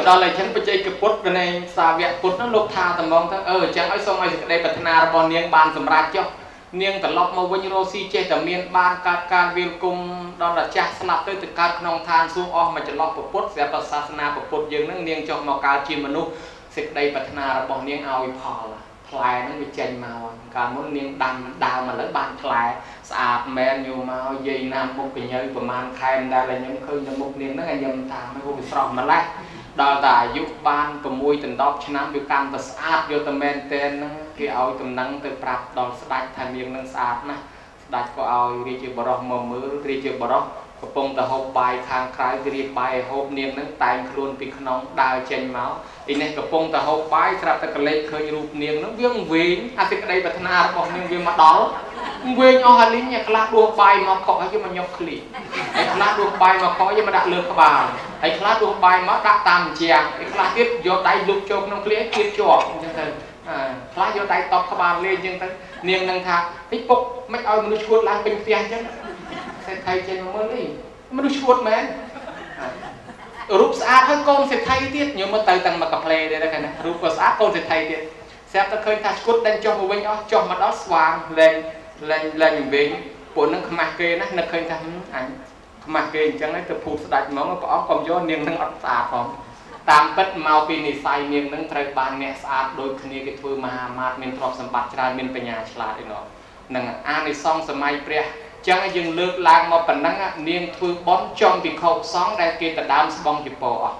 đó là chẳng phải chơi cái bút bên này xà vẹt bút nó lột tha tầm mong thôi chẳng nói xong rồi đây bật na bọn niên bàn tầm ra cho niên tầm lọc màu vinh rosi chơi tầm miên ban ca viên cung đó là cha snap tới từ ca nông than xuống o mà chỉ lọc của bút sẽ bật sa na của bút dương nó niên cho màu cao chim mà nu sẽ đây bật na bọn niên ao phò là phai nó bị chênh màu cả muốn niên đào mà lấy bàn phai sạp men nhiều màu dây nam một cái nhơi của man khai đây là những khơi những một niên nó ngày dầm thảm nó bị sòng mà lại đó là giúp ban của môi tình đọc cho năm việc cam và sát vô tầm men tên khi ao tầm nắng từ prap đó sạch thành miệng năng sát nè đặt có ao đi chơi bờ mờ mưa đi chơi bờ có bông từ hộp bài khang khai đi bài hộp niềng năng tay luôn bị nóng đào chênh máu thì này có bông từ hộp bài sạp từ cái lấy khơi rụp niềng nó viếng vĩnh à thì cái đây bật na bỏ niềng viếng mặt đó viếng ở hà lính nhà class đua bài mà khó chứ mà nhóc khỉ cái class đua bài mà khó chứ mà đặt lừa các bà cái class đua bài mà đặt tam chèn cái class tiếp vô tay lục cho nó clear tiếp cho class vô tay tóc các bà lên nhưng niềng năng thà thích bốc mấy ơi mình chuột lang bình phiền chứ sẽ thay trên mới đi mới được chuột mà rúp sát hơn con sẽ thay tiết nhưng mà từ tầng mà cặp lê đây là cái này rúp vào sát con sẽ thay tiết xem ta khơi ta chuột đang cho một bên đó cho mà đó xoàng lên những bên của nó mặc kê nó khơi ta ảnh mặc kê chẳng lấy từ phụt đặt máu nó có còn do niềng năng ấp sát không tam bất màu pin này sai niềng năng trời bàn nè sát đôi khi cái thưa mà mình thọ sản bát ra mình bên nhà chả đi nó năng an đi xong sớm mai pre chẳng dừng lược làng mà phần năng niềng thưa bón trong bị khâu sóng đây kia ta đam bong chụp po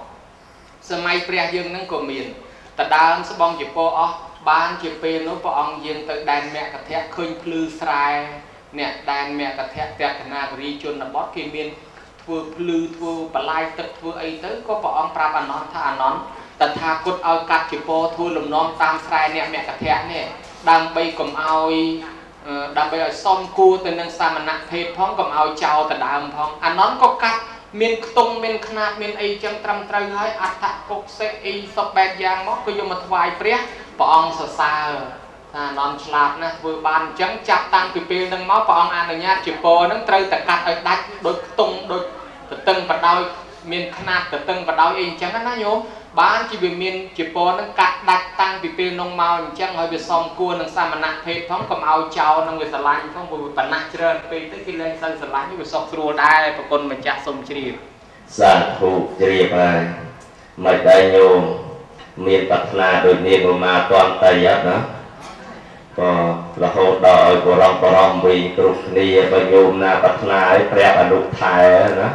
sớm mai pre dừng năng của miền ta đam bong chụp po ban chụp pe nó po ông dừng tới đàn mẹ cả thẹt khơi plư sài nè đàn mẹ cả thẹt tẹt na ri chôn là bót kia miền thưa plư thưa bả lai tật thưa ấy tới có po ông pra bàn nón tha nónแต่ถ้ากุดเอากัดจิโปทูลมน้อมตามสายเนี่ยแม่กระแทกเนี่ยดังใบกลมเอาดังใบเอาซ่อมกูแต่นังสามนักเพศพร้อมกับเอาเจ้าแต่ดามพร้อมอันนั้นก็กัดเมียนตรงเมียนขนาดเมียนไอจังตรำตรให้อัฐกกเซไอสอบแบบยางมอกก็ยมมาถวายเปรี้ยปองสซานอนฉลาดนะvừa bànจังจับตังปีปีนังม้อปองอันนี้จิโปนังเตยแต่กัดไอดัดโดยตรงโดยตึงปัดดาวเมียนขนาดแต่ตึงปัดดาวเองจังนั้นนะโยมบ้านจีบีมินจีโปนั่งกัดดัดตั้งปีปีนงเมาจังให้ไปซ้อมกวนนั่งสามนักเพชรพร้อมกับเอาเจ้านั่งไปสลายพร้อมกับปัญหาเจริญไปตั้งที่เล่นสลายนี่ไปซ้อมครัวได้ปรากฏมันจะสมจริตสาธุจริตไปไม่ได้โยมมีปัฒนาโดยเนียนมาตอนตายยับนะก็ละโหดดอยกรองวิ่งกรุบนี่ไปโยมนาปัฒนาให้แปรอนุทายนะ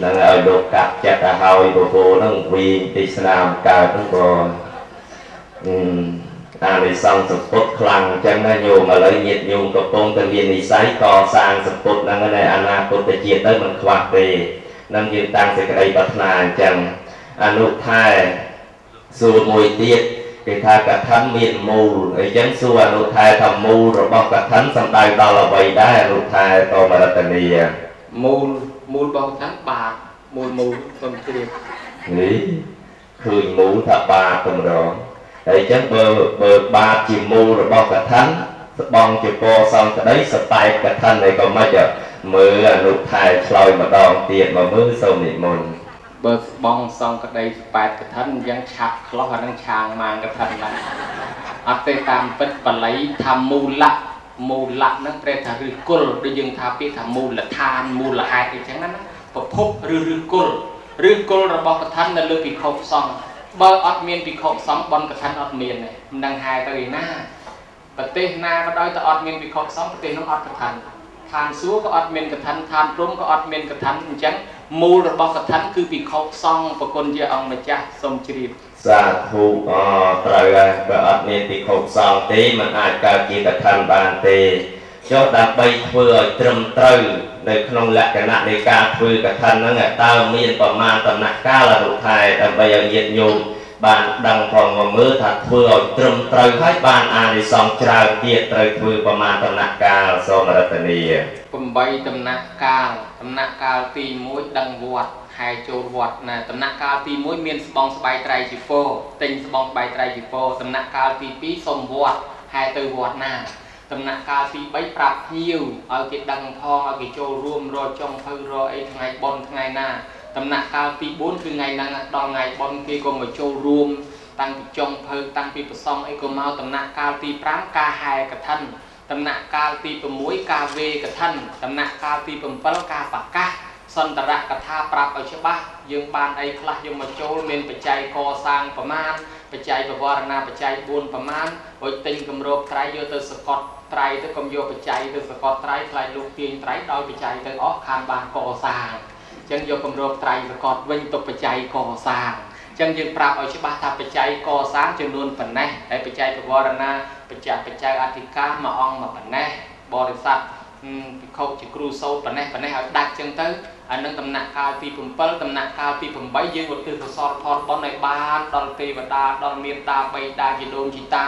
นั่งเอาดูกัดจัดเอาไอ้โบนั่งวิ่งตีสนามกายทั้งบนในซองสปุตคลังจังนะโยมมาเลยnhiệtโยมกับปงตะเวียนในไซก่อสร้างสปุตนั่งในอนาคตจะเจียเต้มันขวักเตนั่งยืนตั้งสิกระไดปัฒนาจังอนุทายสู่มวยเตี้ยcái tha cả thánh miền mù ấy chẳng xua nụ thai thầm mù rồi bao cả thánh xong đây đó là vậy đó nụ thai to mà là tình gì mù bao thánh bạc mù tôm tiền nghĩ khơi mù thà ba tôm đó ấy chẳng bờ ba chìm mù rồi bao cả thánh bong chụp po xong cái đấy sập tay cả thánh này còn mấy giờ mới nụ thai soi mà đòn tiền mà mới sâu nị mồn bờ bong xong cái đây bài cái thân vẫn chặt khó là đang chàng mang cái thân này ở đây tam bất và lấy tham mù lạ nó đây thà rư cul để dừng thà biết thà mù là than mù là hai cái chẳngนั้นvà phúc rư cul rồi bao cái thân là lưỡi bị khâu xong bờ ọt miên bị khâu xong bon cái thân ọt miên này đang hai tới na và tê na và đôi ta ọt miên bị khâu xong tê nó ọt cái thân than xuống có ọt miên cái thân than trúng có ọt miên cái thân chẳng mù rồi bao cái thánh cứ bị khâu xong và con dê ông mà cha xong chìm sa thu trời cái ấp miền bị khâu xong tí mình ai cả chỉ cái thánh bàn tê cho đã bay vừa trầm trời để không lẽ cái nạn để cả vừa cái thánh nó người ta miềnประมาณ tầm nặng cao là đủ thai tầm bây giờ nhiệt nhung bàn đằng phòng mà mưa thật vừa trầm trời hết bàn ai đi xong trời tiệt trời vừa ประมาณ tầm nặng cao so mà là gì cùng bay tầm nặng cao tì mũi đằng vọt hai châu vọt nè tầm nặng cao tì mũi miền bong bay trai chỉ phô tình bong bay trai chỉ phô tầm nặng cao tì pí sông vọt hai từ vọt nè tầm nặng cao tì bấy prap nhiều ở cái đằng thong ở cái châu ruộng rồi trong phơi rồi ấy ngày bon ngày nè ដំណាក់កាលទី4គឺថ្ងៃហ្នឹងដល់ថ្ងៃបនគេក៏មកចូលរួមតាំងពីចុងភើតាំងពីប្រសំអីក៏មកដំណាក់កាលទី5ការហែកឋិនដំណាក់កាលទី6ការវេកឋិនដំណាក់កាលទី7ការប្រកាសសន្តរកថាប្រាប់ឲ្យច្បាស់យើងបានអីខ្លះយកមកចូលមានបច្ច័យកសាងប្រមាណបច្ច័យបវរណាបច្ច័យ4ប្រមាណរួចទិញគម្របត្រៃយកទៅសកត់ត្រៃទៅកុំយកបច្ច័យទៅសកត់ត្រៃខ្លាចលោកទាញត្រៃដោយបច្ច័យទៅអស់ខានបានកសាងអញ្ចឹងយកគម្របត្រៃសកត់វិញទុកបច្ច័យកសាងអញ្ចឹងយើងប្រាប់ឲ្យច្បាស់ថាបច្ច័យកសាងចំនួនប៉ុណ្ណេះហើយបច្ច័យបវរណាបច្ច័យអធិការមួយអង្គមួយប៉ុណ្ណេះបរិស័ទពិខុជាគ្រូសូត្រប៉ុណ្ណេះឲ្យដាច់អញ្ចឹងទៅអានឹងដំណាក់កាលទី7ដំណាក់កាលទី8យើងឧទ្ទិសកុសលផលបុណ្យឲ្យបានដល់ទេវតាដល់មានតាបៃតាជីដូនជីតា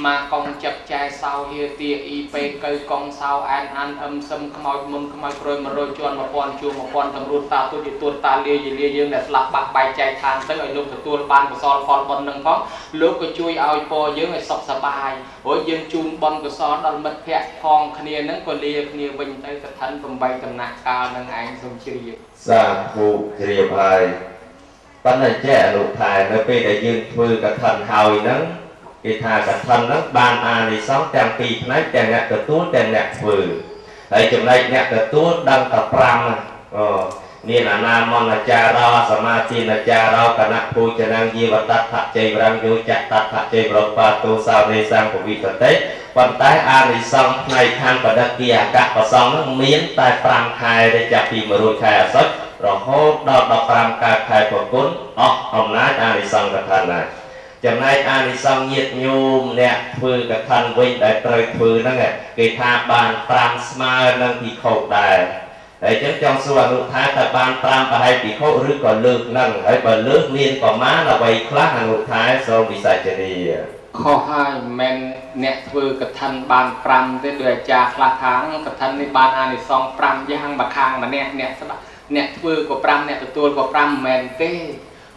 មកកងចិត្តចែសោហៀទាអ៊ីពេកៅកងសោអានអានអឹមសឹមខ្មោចមុនខ្មោចព្រួយ100ជាន់1000ជួរ1000តម្រួតតាទុតិទួតតាលាយលាយើងដែលស្លាប់បាក់បែកចែកឋានទៅឲ្យលោកទទួលបានកុសលផលបុណ្យនឹងផងលោកក៏ជួយឲ្យពរយើងឲ្យសុខសប្បាយព្រោះយើងជូនបុណ្យកុសលដល់មិត្តភ័ក្តិផងគ្នានឹងក៏លាគ្នាវិញទៅកឋិន8ដំណាក់កាលនឹងឯងសូមជ្រាបសាធុជ្រាបហើយប៉ុន្តែចេះអនុថែនៅពេលដែលយើងធ្វើកឋិនហើយហ្នឹងគេថាកឋិនហ្នឹងបានអានិសង្សទាំងពីរផ្នែកទាំងអ្នកទទួលទាំងអ្នកធ្វើហើយចំណែកអ្នកទទួលដឹងតែ5មានអនាមនចារោសមាធិនចារោគណៈពូចនាងយាវតដ្ឋជ័យវរំយោចតដ្ឋជ័យវរបាទោសោនេសង្ឃវិតតិប៉ុន្តែអានិសង្ឃផ្នែកខាងបដិគិអកប្រសង្ឃនឹងមានតែ5ខែដែលចាប់ពី100ខែអសុចរហូតដល់15កើតខែប្រគុណអស់អំណាចអានិសង្ឃកថាណាចំណែកអានិសង្ឃញាតិញោមអ្នកធ្វើកថាវិញដែលត្រូវធ្វើហ្នឹងគេថាបាន5ស្មើនឹងភិក្ខុដែរហើយចឹងចង់សួរអនុថាតើបាន5ប្រហែលភិក្ខុឬក៏លើកហ្នឹងហើយបើលើកមានប្រមាណអ្វីខ្លះអនុថាសូមវិសាចនីខុសហើយមិនមែនអ្នកធ្វើកថាបាន5ទេដោយអាចារ្យខ្លះខាងកថានេះបានអានិសង្ឃ5យ៉ាងមួយខាងម្នាក់អ្នកស្ដាប់អ្នកធ្វើក៏5អ្នកទទួលក៏5មិនមែនទេ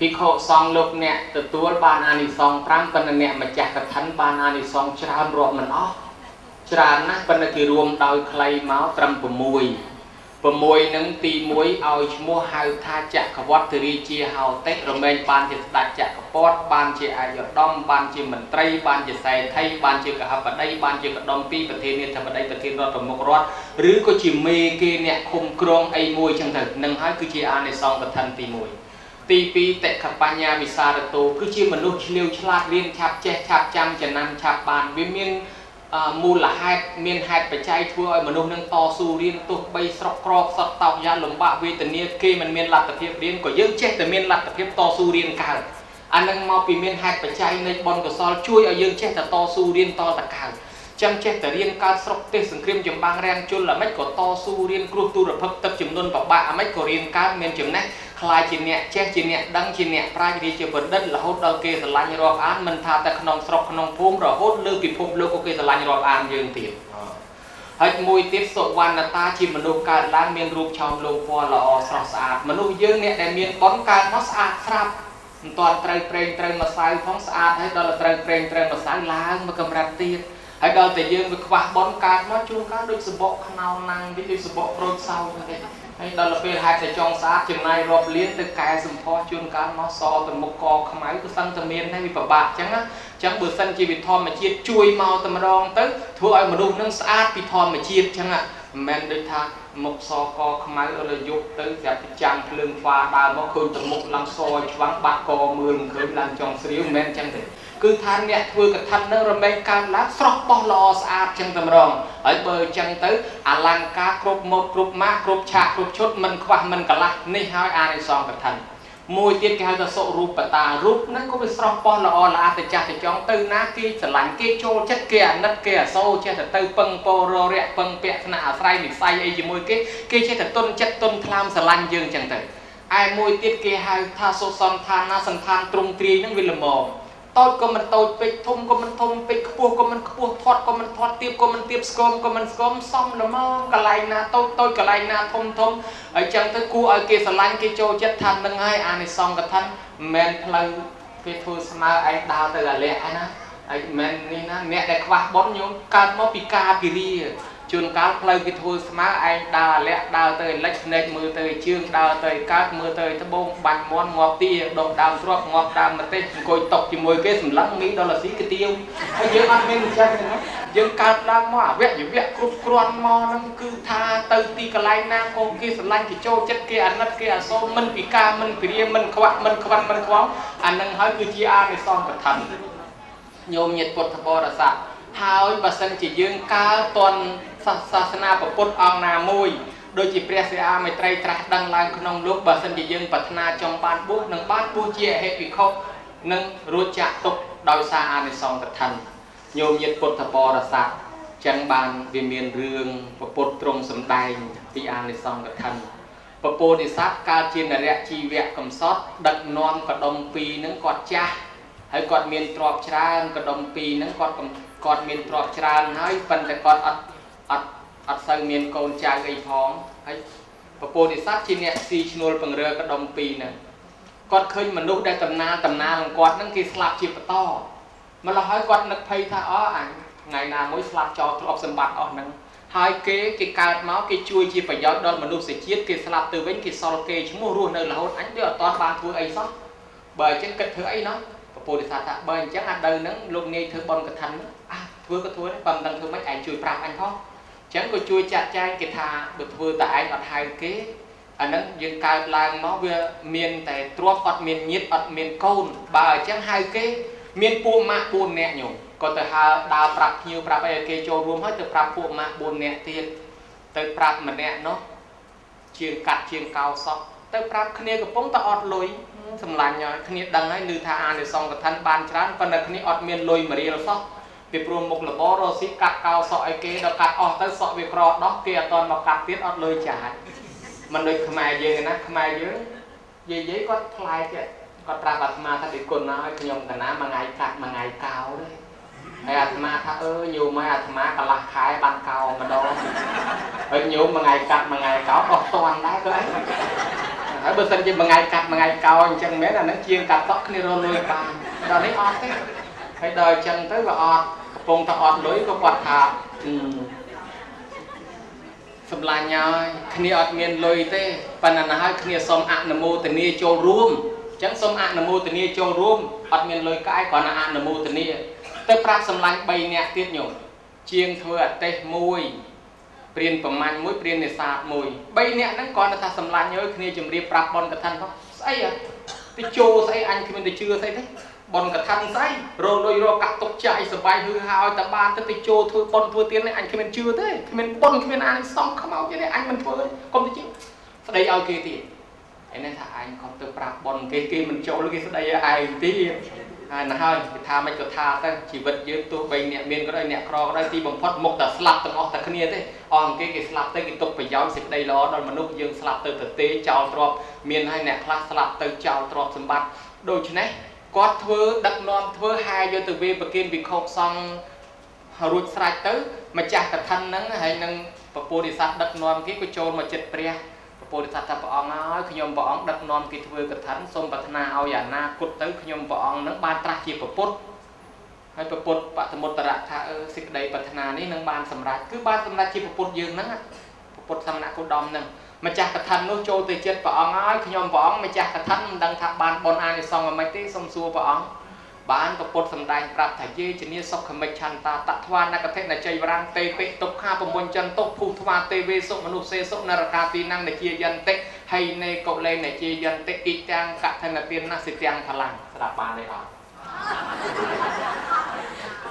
ភិក្ខុសង្ឃលោកអ្នកទទួលបានអានិសង្ឃ5ប៉ុន្តែអ្នកម្ចាស់កថាបានអានិសង្ឃច្រើនរាប់មិនអស់ច្រើនណាស់ប៉ុន្តែគេរួមដោយខ្លីមកត្រឹម6នឹងទី1ឲ្យឈ្មោះហៅថាចក្រវត្តិរាជាហោតិរមែងបានជាស្ដេចចក្រពត្តិបានជាអាយុត្តមបានជាមន្ត្រីបានជាសេដ្ឋីបានជាកហបតីបានជាកដុំ2ប្រធានាធិបតីប្រធានរដ្ឋប្រមុខរដ្ឋឬក៏ជាមេគេអ្នកឃុំគ្រងអីមួយចឹងទៅនឹងហើយគឺជាអានិសង្ឃកថាទី1ទី2តិខបញ្ញាវិសារតោគឺជាមនុស្សឆ្លៀវឆ្លាតរៀនឆាប់ចេះឆាប់ចាំចំណាំឆាប់បានវាមានមូលហេតុមានហេតុបច្ច័យធ្វើឲ្យមនុស្សនឹងតស៊ូរៀនទោះបីស្រុកក្រកសត្វតោកយ៉ាលំបាកវេទនាគេមិនមានលទ្ធភាពរៀនក៏យើងចេះតែមានលទ្ធភាពតស៊ូរៀនកើតអានឹងមកពីមានហេតុបច្ច័យនៃបុណ្យកុសលជួយឲ្យយើងចេះតែតស៊ូរៀនតតកើតចឹងចេះតែរៀនកើតស្រុកទេសង្គ្រាមចម្បាំងរាំងជលអាម៉េចក៏តស៊ូរៀនគ្រោះទូរភពទឹកចំនួនប្របាក់អាម៉េចក៏រៀនកើតមានចំណេះខ្លាចជាអ្នកចេះជាអ្នកដឹងជាអ្នកប្រាជ្ញរាជាបណ្ឌិតរហូតដល់គេស្រឡាញ់រាប់អានមិនថាតែក្នុងស្រុកក្នុងភូមិរហូតលើពិភពលោកក៏គេស្រឡាញ់រាប់អានយើងទៀតហើយមួយទៀតសុវណ្ណតាជាមនុស្សកើតឡើងមានរូបឆោមលោងពណ៌ល្អស្រស់ស្អាតមនុស្សយើងអ្នកដែលមានបុណ្យកើតមកស្អាតស្រាប់មិនទាន់ត្រូវប្រេងត្រូវម្សៅផងស្អាតហើយដល់ត្រូវប្រេងត្រូវម្សៅឡើងមកកម្រិតទៀតហើយដល់តែយើងវាខ្វះបុណ្យកើតមកជួនកាលដូចសបកខ្នោណាំងវាដូចសបកក្រូចសោទៅហើយដល់ពេលហេតុតែចង់ស្អាតចំណាយរាប់លានទៅកែសម្ផស្សជួនកាលមកសទៅមុខកខ្មៅក៏សឹងតែមានដែរវាពិបាកអញ្ចឹងណាអញ្ចឹងបើសិនជាវិធម្មជាតិជួយមកតែម្ដងទៅធ្វើឲ្យមនុស្សនឹងស្អាតពីធម្មជាតិអញ្ចឹងមិនមែនដូចថាមុខសកខ្មៅឬយប់ទៅស្រាប់តែចាំងភ្លើងฟ้าដើរមកឃើញតែមុខឡើងសឆ្វាំងបាត់កមើលមិនឃើញឡើងចង់ស្រាវមិនមែនអញ្ចឹងទេគឺថាអ្នកធ្វើកថានឹងរមែងកើតឡើងស្រស់បោះល្អស្អាតចឹងតែម្ដងហើយបើអញ្ចឹងទៅអលង្ការគ្រប់ម៉ូតគ្រប់ម៉ាកគ្រប់ឆាកគ្រប់ឈុតមិនខ្វះមិនកន្លះនេះហើយអានិសង្ឃកថាមួយទៀតគេហៅថាសុរូបតារូបហ្នឹងក៏វាស្រស់បោះល្អល្អតែចាស់តែចង់ទៅណាគេស្រឡាញ់គេចូលចិត្តគេអាណិតគេអាសូរចេះតែទៅពឹងពោររយៈពឹងពាក់ស្នាក់អាស្រ័យនិស័យអីជាមួយគេចេះតែទុនចិត្តទុនថ្លើមស្រឡាញ់យើងចឹងទៅឯមួយទៀតគេហៅថាសុសន្តានសន្តានទ្រង់ទ្រាយហ្នឹងវាល្មមតូចក៏មិនតូចពេកធំក៏មិនធំពេកខ្ពស់ក៏មិនខ្ពស់ធាត់ក៏មិនធាត់ទាបក៏មិនទាបស្គមក៏មិនស្គមសមល្មមកន្លែងណាតូចកន្លែងណាធំហើយចឹងទៅគួរឲ្យគេស្រឡាញ់គេចូលចិត្តថានឹងហើយអានិសង្ឃកថាមិនមែនផ្លូវគេធ្វើស្មើឯងដើរទៅអាលះឯណាហើយមិននេះណាអ្នកដែលខ្វះបុណ្យញោមកើតមកពីការពិរា ជួនកាលផ្លូវគេធ្វើស្មើឯងដើរលាក់ដើរទៅលិចភ្នែកមើលទៅជើងដើរទៅកើតមើលទៅត្បូងបាញ់មាន់ងាប់ទាដុំដើមទ្រាប់ងាប់ដើមម្ទេសអង្គុយຕົកជាមួយគេសម្លឹងមីដុល្លារស៊ីកាទៀវហើយយើងអត់មានចេះទេណាយើងកើតឡើងមកអវយវៈគ្រប់គ្រាន់មកហ្នឹងគឺថាទៅទីកន្លែងណាក៏គេស្រឡាញ់គេចូលចិត្តគេអាណិតគេអាសូរមិនពិការមិនព្រាមិនខ្វាក់មិនខ្វាត់មិនខ្វល់អានឹងហើយគឺជាអានិសង្សកថាញោមញាតិពុទ្ធបរិស័ទហើយបើសិនជាយើងកើតន់សាសនាពុទ្ធអង្គណាមួយដូចជាព្រះសិអាមេត្រីត្រាស់ដឹងឡើងក្នុងលោកបើសិនជាយើងប្រាថ្នាចង់បានបួសនឹងបានបួសជាអហិភិក្ខុនឹងរួចចាក់ទុកដោយសារអានិសង្សកថាញោមញាតិពុទ្ធបរិស័ទចឹងបានវាមានរឿងពុទ្ធទ្រង់សម្ដែងពីអានិសង្សកថាពពោធិសត្វកើតជានរៈជីវៈកំសត់ដឹកនាំកដុំពីរហ្នឹងគាត់ចាស់ហើយគាត់មានទ្រព្យច្រើនកដុំពីរហ្នឹងគាត់មានទ្រព្យច្រើនហើយប៉ុន្តែគាត់អត់សូវមានកូនចៅអីផងហើយពពោធិសត្វជាអ្នកស៊ីឈ្នួលបង្រើកដុំពីរហ្នឹងគាត់ឃើញមនុស្សដែលតំណាលនឹងគាត់ហ្នឹងគេស្លាប់ជាបន្តម្ល៉េះហើយគាត់នឹកភ័យថាអញថ្ងៃណាមួយស្លាប់ចោលទ្រព្យសម្បត្តិអស់ហ្នឹងហើយគេកើតមកគេជួយជាប្រយោជន៍ដល់មនុស្សជាតិគេស្លាប់ទៅវិញគេសល់គេឈ្មោះរស់នៅរហូតអញដូចអត់ទាន់បានធ្វើអីសោះបើអញ្ចឹងគិតធ្វើអីណោះពពោធិសត្វថាបើអញ្ចឹងអាដៅហ្នឹងលោកនាយធ្វើបន់កថាធ្វើក៏ធ្វើដែរបើមិនដឹងធ្វើម៉េចឯងជួយប្រាប់អញផងអញ្ចឹងក៏ជួយចាត់ចែងគេថាបើធ្វើតែឯងអត់ហៅគេអាហ្នឹងយើងកើតឡើងមកវាមានតែទ្រព្យអត់មានញាតិអត់មានកូនបើអញ្ចឹងហៅគេមានពួកម៉ាក់4នាក់ញោមក៏ទៅហៅដើរប្រាប់ភ្ញៀវប្រាប់អីគេចូលរួមហើយទៅប្រាប់ពួកម៉ាក់4នាក់ទៀតទៅប្រាប់ម្នាក់នោះជាងកាត់ជាងកោសក់ទៅប្រាប់គ្នាកំពុងតែអត់លុយសម្លាញ់ហើយគ្នាដឹងហើយឮថាអានិសង្សកថាបានច្រើនប៉ុន្តែគ្នាអត់មានលុយមួយរៀលសោះពីព្រមមុខលបរស៊ីកាត់កោសក់អីគេដល់កាត់អស់ទៅសក់វាក្រដោះគេអត់តន់មកកាត់ទៀតអត់លុយចាយមិនដូចខ្មែរយើងណាខ្មែរយើងនិយាយគាត់ថ្លៃទៀតគាត់ប្រាប់អាត្មាថាពីគុណណាឲ្យខ្ញុំកណាមួយថ្ងៃកាត់មួយថ្ងៃកោទេហើយអាត្មាថាញោមមកអាត្មាកន្លះខែបានកោម្ដងហើយញោមមួយថ្ងៃកាត់មួយថ្ងៃកោអស់តន់ដែរក៏អីហើយបើសិនជាមួយថ្ងៃកាត់មួយថ្ងៃកោអញ្ចឹងមែនអានឹងជាងកាត់សក់គ្នារលុយបានដល់នេះអត់ទេហើយដល់អញ្ចឹងទៅក៏អត់កំពុងតែអត់លុយក៏គាត់ថាសម្លាញ់ហើយគ្នាអត់មានលុយទេប៉ុន្តែណាហើយគ្នាសូមអនុមោទនាចូលរួមអញ្ចឹងសូមអនុមោទនាចូលរួមអត់មានលុយកាយគ្រាន់តែអនុមោទនាទៅប្រាប់សម្លាញ់3នាក់ទៀតញោមជាងធ្វើអទេស1ព្រានប្រមាញ់1ព្រាននេសាទ1 3នាក់ហ្នឹងគ្រាន់តែថាសម្លាញ់ហើយគ្នាជំរាបប្រាប់បនកថាផងស្អីទៅចូលស្អីអញគ្មានទៅជឿស្អីទេបនកថាស្អីរលុយរកាក់ទុកចាយសបាយហឺហោឲ្យតែបានទៅចូលធ្វើបនធ្វើទៀននេះអញគ្មានជឿទេគ្មានបនគ្មានអានិសង្សខ្មោចទេអញមិនធ្វើទេកុំទៅជឿស្ដីឲ្យគេទៀតឯនេះថាអញខំទៅប្រាប់បនគេមិនចូលគេស្ដីឲ្យឯងទៀតហើយណាហើយគេថាមិនក៏ថាទៅជីវិតយើងទោះបីអ្នកមានក៏ដោយអ្នកក្រក៏ដោយទីបំផុតមុខតែស្លាប់ទាំងអស់តែគ្នាទេអស់គេស្លាប់ទៅគេទុកប្រយោជន៍សេចក្តីល្អដល់មនុស្សយើងស្លាប់ទៅទេចោលទ្រព្យមានហើយអ្នកខ្លះស្លាប់ទៅចោលទ្រព្យសម្បត្តិដូច្នេះគាត់ធ្វើដឹកនាំធ្វើហាយកទៅវាប្រគិនវិខោកសង្ឃរួចស្រេចទៅម្ចាស់កថាហ្នឹងហើយនឹងពពោធិសត្វដឹកនាំគេក៏ចូលមកចិត្តព្រះពពោធិសត្វថាព្រះអង្គហើយខ្ញុំព្រះអង្គដឹកនាំគេធ្វើកថាសូមប្រាថ្នាឲ្យអនាគតទៅខ្ញុំព្រះអង្គនឹងបានត្រាស់ជាពុទ្ធហើយពុទ្ធបតមុត្តរៈថាសេចក្តីប្រាថ្នានេះនឹងបានសម្រេចគឺបានសម្រេចជាពុទ្ធយើងហ្នឹងពុទ្ធសមណគោតមហ្នឹងម្ចាស់កថានោះចូលទៅចិត្តព្រះអង្គហើយខ្ញុំព្រះអង្គម្ចាស់កថាមិនដឹងថាបានបុណ្យអានិសង្សមិនទេសូមសួរព្រះអង្គបានពុទ្ធសម្ដែងប្រាប់ថាយេជនីសុខមិច្ឆន្តាតថ្វានកថេនជ័យវរាំងទេពេទុក្ខាពមុញ្ញចន្ទុភូថ្វាទេវេសុមនុស្សសេសុនរកាទីnăngនជាយន្តិហើយនៃកុលេនជាយន្តិអ៊ីទាំងកថនទានណាសិទាំងផលាំងស្ដាប់បានទេអត់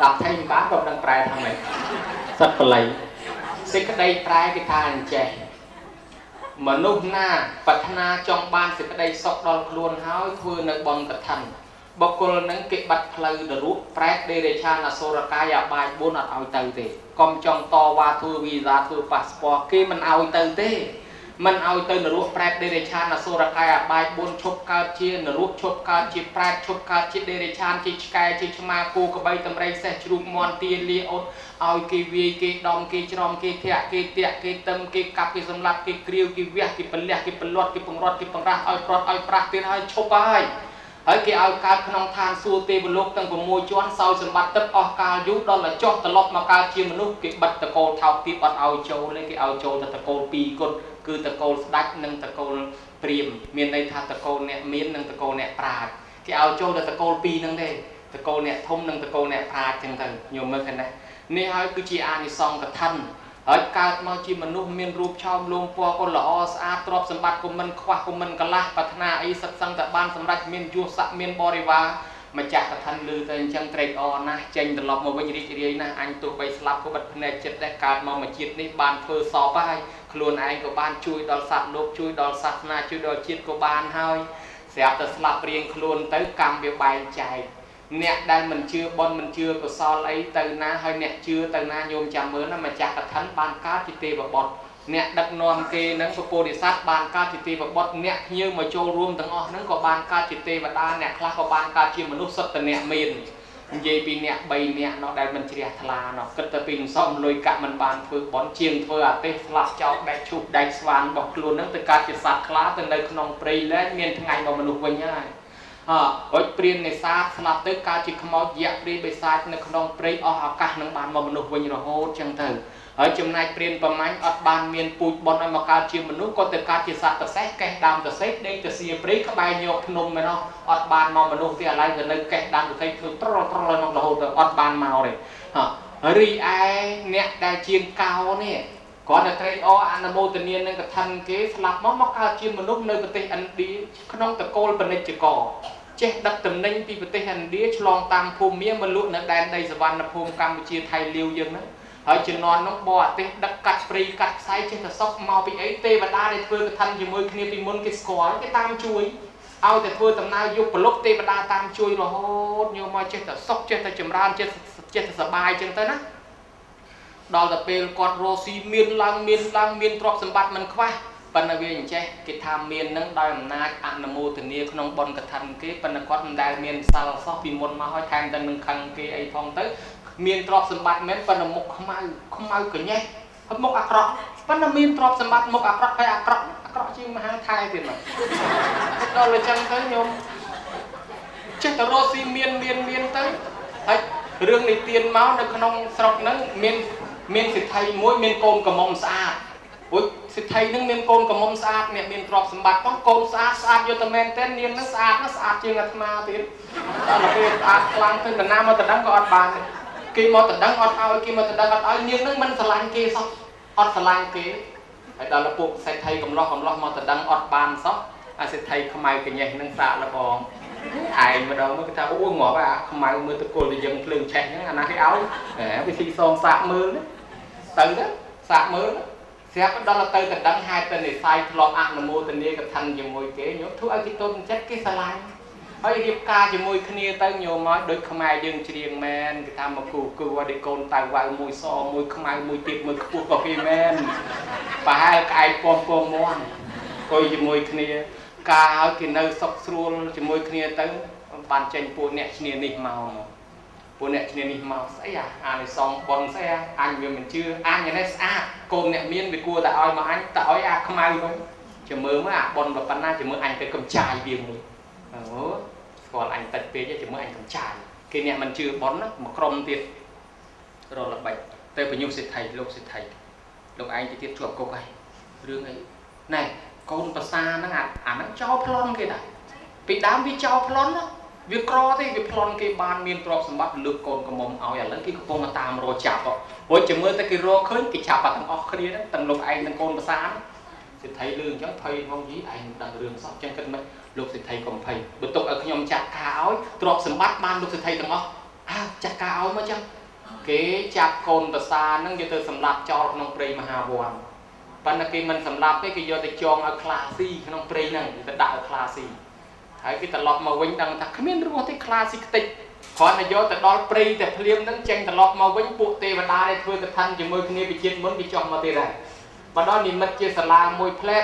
ដល់ថៃបានក៏ដឹងប្រែថាម៉េចសត្វបល័យសេចក្តីប្រែគេថាអញ្ចេះមនុស្សណាប្រាថ្នាចង់បានសេចក្តីសុខដល់ខ្លួនហើយធ្វើនៅបន់កថាបុគ្គលនឹងគេបាត់ផ្លូវនរកប្រែតដេរេឆានអសុរកាយអបាយ4អត់ឲ្យទៅទេកុំចង់តវ៉ាធ្វើវីសាធ្វើប៉ាសពតគេមិនឲ្យទៅទេមិនឲ្យទៅនរកប្រែតដេរេឆានអសុរកាយអបាយ4ឈប់កើតជានរកឈប់កើតជាប្រែតឈប់កើតជាដេរេឆានជាឆ្កែជាឆ្មាគោក្បីតម្រៃសេះជ្រូកមាន់ទាលាអូតឲ្យគេវាយគេដំគេច្រំគេធាក់គេតាក់គេតឹមគេកាប់គេសម្លាប់គេគ្រាវគេវះគេប្រលះគេប្រលាត់គេបង្រត់គេបង្រាស់ឲ្យប្រត់ឲ្យប្រាស់ទៀតឲ្យឈប់ហើយ ហើយគេឲ្យកើតក្នុងឋានសួគ៌ទេវលោកទាំង6ជាន់សោយសម្បត្តិទឹកអស់កាលយូរដល់តែចុះត្រឡប់មកកើតជាមនុស្សគេបិទតកូលថោកទាបអត់ឲ្យចូលទេគេឲ្យចូលតែតកូល2គត់គឺតកូលស្ដេចនិងតកូលព្រាហ្មណ៍មានន័យថាតកូលអ្នកមាននិងតកូលអ្នកប្រាជ្ញគេឲ្យចូលតែតកូល2ហ្នឹងទេតកូលអ្នកធំនិងតកូលអ្នកប្រាជ្ញចឹងទៅញោមមើលឃើញណានេះហើយគឺជាអានិសង្សកថាហើយកើតមកជាមនុស្សមានរូបឆោមលំពណ៌ក៏ល្អស្អាតទ្រព្យសម្បត្តិក៏មិនខ្វះក៏មិនកលាស់ប្រាថ្នាអីសិតសឹងតែបានសម្រេចមានយសស័ក្តិមានបរិវារម្ចាស់កថាលឺទៅអញ្ចឹងត្រេកអរណាស់ចេញត្រឡប់មកវិញរីករាយណាស់អញទោះបីស្លាប់ក៏បិទភ្នែកចិត្តដែរកើតមកមួយជាតិនេះបានធ្វើសពហើយខ្លួនឯងក៏បានជួយដល់សត្វលោកជួយដល់សាសនាជួយដល់ជាតិក៏បានហើយស្រាប់តែស្លាប់រៀងខ្លួនទៅកម្មវាបែងចែកអ្នកដែលមិនជឿបុណ្យមិនជឿកុសលអីទៅណាហើយអ្នកជឿទៅណាញោមចាំមើលណាម្ចាស់កថាបានកើតជាទេវបុត្រអ្នកដឹកនាំគេនឹងពពោធិសត្វបានកើតជាទេវបុត្រអ្នកភ្ញៀវមកចូលរួមទាំងអស់ហ្នឹងក៏បានកើតជាទេវតាអ្នកខ្លះក៏បានកើតជាមនុស្សសុទ្ធតែអ្នកមាននិយាយពីអ្នក3នាក់នោះដែលមិនជ្រះថ្លានោះគិតទៅពីសំលុយកាក់មិនបានធ្វើបុណ្យជាងធ្វើអាទេសស្លាប់ចោលដែកឈូកដែកស្វានរបស់ខ្លួនហ្នឹងទៅកើតជាសត្វខ្លាទៅនៅក្នុងព្រៃលែងមានថ្ងៃមកមនុស្សវិញហើយរួចព្រាននេសាទស្លាប់ទៅកើតជាខ្មោចយៈព្រាយបិសាចនៅក្នុងព្រៃអស់ឱកាសនឹងបានមកមនុស្សវិញរហូតចឹងទៅហើយចំណែកព្រានប្រមាញ់អត់បានមានពូជបុណ្យឲ្យមកកើតជាមនុស្សក៏ទៅកើតជាសត្វតសេះកេះដើមតសេះដេកទៅសៀព្រៃក្បែរញោកភ្នំឯណោះអត់បានមកមនុស្សទេឥឡូវទៅនៅកេះដើមតសេះធ្វើត្រល់ក្នុងរហូតទៅអត់បានមកទេរីឯអ្នកដែលជាងកោនេះគាត់តែត្រេកអរអនុមោទនានឹងកថាគេស្លាប់មកកើតជាមនុស្សនៅប្រទេសឥណ្ឌាក្នុងតកូលពាណិជ្ជករចេះដឹកតំណែងពីប្រទេសឥណ្ឌាឆ្លងតាមភូមិមកលក់នៅដែនដីសវណ្ណភូមិកម្ពុជាថៃលាវយើងហ្នឹងហើយជំនាន់នោះបរទេសដឹកកាត់ព្រៃកាត់ខ្សែចេះតែសុកមកពីអីទេវតាដែលធ្វើកថាជាមួយគ្នាពីមុនគេស្គាល់គេតាមជួយឲ្យតែធ្វើដំណើរយកប្រលប់ទេវតាតាមជួយរហូតយកមកចេះតែសុកចេះតែចម្រើនចេះតែសប្បាយចឹងទៅណាដល់តែពេលគាត់រស់ស៊ីមានឡើងមានទ្រព្យសម្បត្តិមិនខ្វះប៉ុន្តែវាអញ្ចេះគេថាមាននឹងដោយអំណាចអនុមោទនាក្នុងបុណ្យកថាគេប៉ុន្តែគាត់មិនដែលមានសាលសោះពីមុនមកឲ្យថែមទាំងនឹងខឹងគេអីផងទៅមានទ្រព្យសម្បត្តិមែនប៉ុន្តែមុខខ្មៅកញ៉េះហើយមុខអាក្រក់ប៉ុន្តែមានទ្រព្យសម្បត្តិមុខអាក្រក់ហើយអាក្រក់ជាងមហាថៃទៀតមកដល់អញ្ចឹងទៅញោមចេះតែរស់ស៊ីមានទៅហើយរឿងនេះទៀនមកនៅក្នុងស្រុកហ្នឹងមានសិទ្ធិមួយមានកូនកំមុំស្អាតអូយសិទ្ធិហ្នឹងមានកូនកំមុំស្អាតអ្នកមានទ្រព្យសម្បត្តិផងកូនស្អាតយកតែមែនតែនាងហ្នឹងស្អាតណាស់ស្អាតជាងអាត្មាទៀតដល់ពេលស្អាតខ្លាំងទៅនរណាមកតដឹងក៏អត់បានគេមកតដឹងអត់ឲ្យគេមកតដឹងអត់ឲ្យនាងហ្នឹងមិនស្រឡាញ់គេសោះអត់ស្រឡាញ់គេហើយដល់ពួកសេដ្ឋីកំឡោះមកតដឹងអត់បានសោះអាសេដ្ឋីខ្មៅកញ៉េះហ្នឹងសាកលបងឯងម្ដងមកគេថាអូងាប់អាខ្មៅមើលតកុលទៅយើងភ្លើងឆេះហ្នឹងអាណាគេឲ្យវិធីសងសាកមើលទៅសាកមើលស្រាប់ដល់ទៅតដឹងហេតុទៅនិស័យធ្លាប់អនុមោទនាកថាជាមួយគេញោមធ្វើឲ្យគេតូនចិត្តគេស្រឡាញ់ហើយរៀបការជាមួយគ្នាទៅញោមមកដូចខ្មែរយើងច្រៀងមែនគេថាមកគូឲ្យដេកកូនតៅវ៉ៅមួយសមួយខ្មៅមួយទៀតមួយខ្ពស់ក៏គេមែនប្រហែលក្អែកពំមន់អង្គុយជាមួយគ្នាការឲ្យគេនៅសុខស្រួលជាមួយគ្នាទៅបានចេញពួកអ្នកឈ្នានេះមកពួកអ្នកឈ្នានេះមកស្អីអានិសងប៉ុនស្អីអញវាមិនជឿអញនេះស្អាតកូនអ្នកមានវាគួរតែឲ្យមកអញតែឲ្យអាខ្មៅនោះចាំមើលមកអាប៉ុនប៉ុណ្ណាចាំមើលអញទៅកំចាយវាមួយអូស្គាល់អញតិចពេកចាំមើលអញកំចាយគេអ្នកមិនជឿប៉ុនណាមកក្រុមទៀតរលល្បិចទៅបញ្ញុសិទ្ធិលោកសិទ្ធិលោកឯងទៅទៀតជាប់គុកហើយរឿងអីណែកូនប្រសាហ្នឹងអាហ្នឹងចោលប្លន់គេដែរពីដើមវាចោលប្លន់ណាវាក្រទេវាប្លន់គេបានមានទ្រព្យសម្បត្តិលើកកូនកំមុំឲ្យឥឡូវគេកំពុងតាមរកចាប់ព្រោះចាំមើលតែគេរកឃើញគេចាប់បាត់ទាំងអស់គ្នាទាំងលោកឯងទាំងកូនប្រសាសិទ្ធិលឺអញ្ចឹងភ័យផងយីឯងដឹងរឿងសោះអញ្ចឹងគិតមិនលោកសិទ្ធិកុំភ័យបើទុកឲ្យខ្ញុំចាត់ការឲ្យទ្រព្យសម្បត្តិបានលោកសិទ្ធិទាំងអស់ចាត់ការឲ្យមកចឹងគេចាប់កូនប្រសាហ្នឹងយកទៅសម្លាប់ចោលក្នុងព្រៃមហាវ័នប៉ុន្តែគេមិនសម្លាប់ទេគេយកទៅចងឲ្យខ្លាស៊ីក្នុងព្រៃហ្នឹងទៅដាក់ឲ្យខ្លាស៊ីហើយគេត្រឡប់មកវិញដឹងថាគ្មានរស់ទេខ្លាស៊ីខ្ទេចគ្រាន់តែយកទៅដល់ព្រៃតែភ្លាមហ្នឹងចេញត្រឡប់មកវិញពួកទេវតាដែលធ្វើកថាជាមួយគ្នាពីជាតិមុនគេចុះមកទៀតហើយបើដល់និមិត្តជាសាលាមួយផ្លែត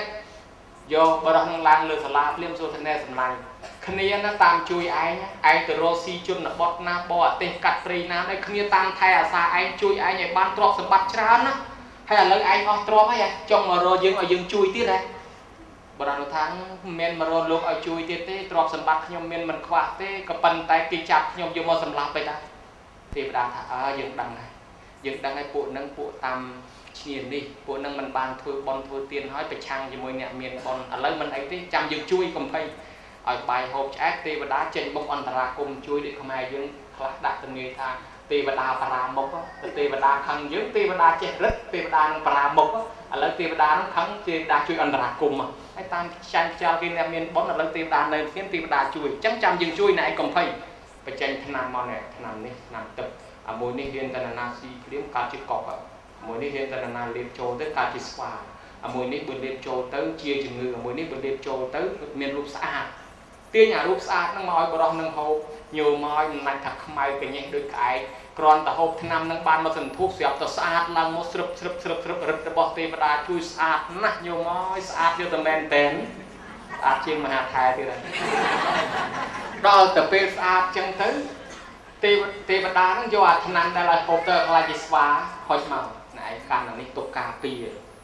យកបរោះនឹងឡើងលើសាលាភ្លាមសួរថាណែសម្លាញ់គ្នាណាតាមជួយឯងទៅរកស៊ីជនបទណាបរទេសកាត់ព្រៃណាដែរគ្នាតាមថែអាសាឯងជួយឯងឲ្យបានទ្រព្យសម្បត្តិច្រើនណាហើយឥឡូវឯងអស់ទ្រព្យហើយចង់មករកយើងឲ្យយើងជួយទៀតហ៎ บราณทั้งเมียนมาโรลูกเอาจุยเต้ตรอบสมบัติขยมเมียนมันขวาเต้กับปันไตกิจับขยมโยมสำลับไปได้เทวดาถายังดังไงยังดังไงปูนังปูตามเชียนดิปูนังมันบานทัวบอลทัวเตียนห้อยไปช่างอยู่มวยเนี่ยเมียนบอลอะไรมันไอ้ที่จำยังจุยกำไพเอาไปหอบแอ๊กเทวดาเจนบกอันตรากรมจุยเด็กขมายยังคลาดดักตันเงยทางเทวดาปรามกเทวดาขังยืงเทวดาเจริญเทวดาปรามกอะไรเทวดาขังเทวดาจุยอันตรากรมไอ้ตามช่างเจ้ากินเนี่ยเมียนบอลอะไรเทวดาในเทียนเทวดาจุยจังจำยังจุยในกำไพไปเจนธนามอนเนี่ยธนามนี่นามตึกมวยนี่เรียนแต่นาซีเลี้ยงการจิตกอบมวยนี่เรียนแต่นาเลี้ยงโจเตอร์การจิตสวามวยนี่บนเลี้ยงโจเตอร์เชียร์จึงเงือมวยนี่บนเลี้ยงโจเตอร์เมียนรูปสะอาดเตี้ยหยารูปสะอาดนั่งมอยบรอนั่งโฮโยมอยมันถักขมายกันยังโดยกายกรอนแต่โฮทนำนั่งบานมาสันทุกเสียบต่อสะอาดลังมดสรุปรึกระบอกเทวดาช่วยสะอาดนะโยมอยสะอาดโยตแมนเต็นสะอาดเชียงมหาไทยที่ไหนเราแต่เป็นสะอาดจังเตอร์เทวดานั่งโยอาทนันได้ละโฮเตอร์อะไรจิสวาคอยมาไหนการอันนี้ตกกาปี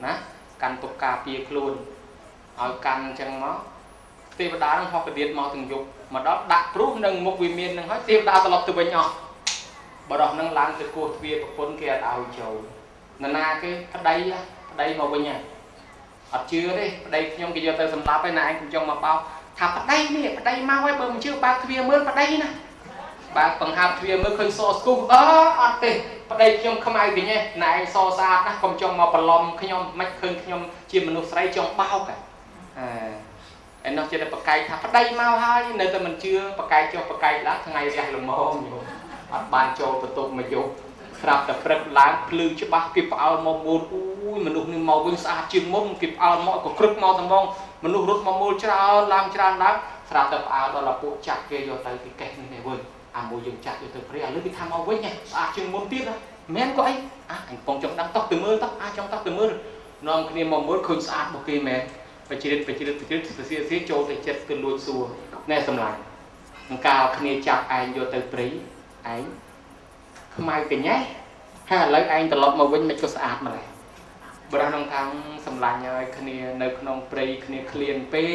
นะการตกกาปีคลูนเอากันจังมั้งเทวดานั่งพอกระเดียดมาถึงยุบมาดอกดักปลุกหนึ่งมุกวิมีนหนึ่งให้เทวดาตลบตัวไปหยอกบดอกนั่งล้างตะกูเวียปนเกียร์เอาโจนานาcái đây mà bên nhà ở chưa đấy đây nhung cái giờ tới sầm lá bên này cũng trong mà bao thà ở đây nè ở đây mau quay bờ chưa bao thuyền mướn ở đây nè bà bằng hạt thuyền mới khơi so scoop ở đây ở đây nhung không ai gì nhé này so xa nó không trong mà bờ lom khi nhung mạch khơi khi nhung chìm mình say trong bao cả anh nó chỉ là bậc cây thà ở đây mau hai nơi ta mình chưa bậc cây lá thằng ngày ra lùm mồm nhiều bàn châu tụt mà vôครับแต่เปรย์ล้างพลื้งฉบับเก็บเอามองมูลอุ้ยมนุษย์นี่มองวิ่งสะอาดจึงมุ่งเก็บเอาหม้อก็ครึกมองแต่มองมนุษย์รถมองมูลจ้าล้างล้างครับแต่เอาเราละปุ๊จักเกยโยไตที่แก่นี่เว้ยมวยยังจักอยู่ตัวเปรี้ยหรือไปทำเอาไว้ไงสะอาดจึงมุ่งtiếนะแม่นก็ไอ้anhปองจงดังตอกtừ mưaตอกtrong tóc từ mưaน้องคนนี้มองมูลคืนสะอาดบอกเกยแม่ไปจิตเสียโจแต่เจ็ดตัวลุยซัวแน่สำลักมันกาวคนนี้จับไอ้โยไตปรี้ไอ้ทำไมเป็นไงฮะแล้วไอ้ตลอดมาวิ่งไม่ก็สะอาดมาเลยบริษัทน้องทางสำลักยังไงคนนี้ในขนมปรีคนนี้เคลียนเป๊ะ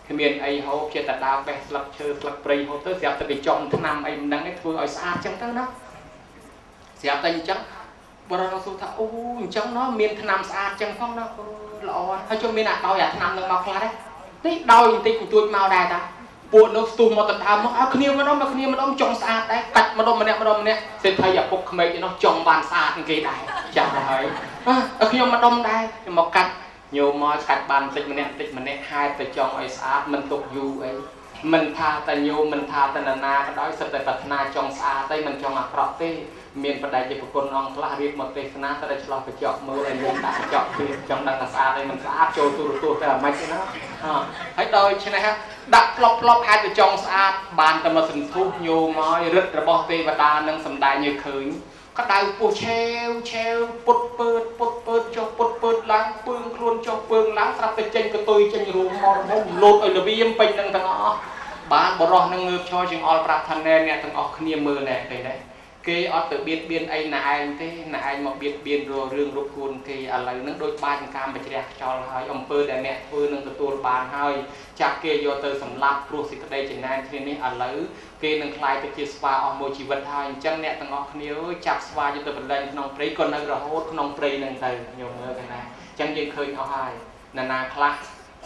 คือเมียนไอ้เขาเจตดาไปสลักเชือกสลักปรีเขาเตอร์เสียบแต่ไปจอมทั้งนำไอ้ดังไอ้ทัวร์ไอ้สะอาดจังเตอร์เนาะเสียบแต่จังบริษัทน้องสู้ท่าโอ้จังเนาะเมียนทั้งนำสะอาดจังฟ้องเนาะหล่อให้จนเมียนดาวอยากทั้งนำต้องมาคลาได้นี่ดาวจริงๆกูตัวมาได้ตาปวดนึกตูมมาตัดทำเอาขณีมันอ้อมจงสะอาดได้กัดมันอ้อมเนี่ยเสร็จไทยอยากปกขมิ้นเนาะจงบานสะอาดกันกี่ได้จังเลยเอาขณีมันอ้อมได้มากัดโยมอยกัดบานติดมันเนี่ยให้แต่จงไอ้สะอาดมันตกอยู่ไอ้มันทาแต่โยมมันทาแต่นาก็ได้สเตปัตนาจงสะอาดได้มันจงอักระเต้เมียนประเดี๋ยวคนน้องคลาเรียกหมดเตสนาแต่ได้ฉลองไปเจาะมือไอ้เรื่องดักเจาะคือจงดังสะอาดได้มันสะอาดโจตัวแต่ไม่ใช่นะให้โดยใช่ไหมฮะดักลบให้แต่จงสะอาดบานแต่มาสินทุกโยมอยรึดระบบเทวดานั่งสำได้เนื้อคืนก็ได้ปูเชลปุดเปิดจบปุดเปิดล้างปืนครวนจบปืนล้างสับแต่เจนกระตุยเจนรูมองโลดไอ้ระเบียมไปนั่งทั้งบ้านบรอนั่งเงือบชอยจึงออลปราทันแน่เนี่ยทั้งออกขณีมือแน่เลยได้เกยออตเบียดเบียนไอ้นายที่นายมาเบียดเบียนเรื่องรบกวนเกยอะไรนั่งโดยบ้านการไปเรียกจอลหายอำเภอแต่เนี่ยปืนนั่งตัวบ้านหายจากเกยโยเตอร์สำลักครูสิกได้จังนั้นทีนี้อะไรเกยนั่งคลายไปเกี่ยวสวาออกโมชีวิตหายจังเนี่ยตั้งออกขณีจับสวาโยเตอร์เป็นแรงขนมปรีก่อนนั่งระโหดขนมปรีนั่งเตยโยมเมื่อกันนะจังยังเคยเอาหายนาคลา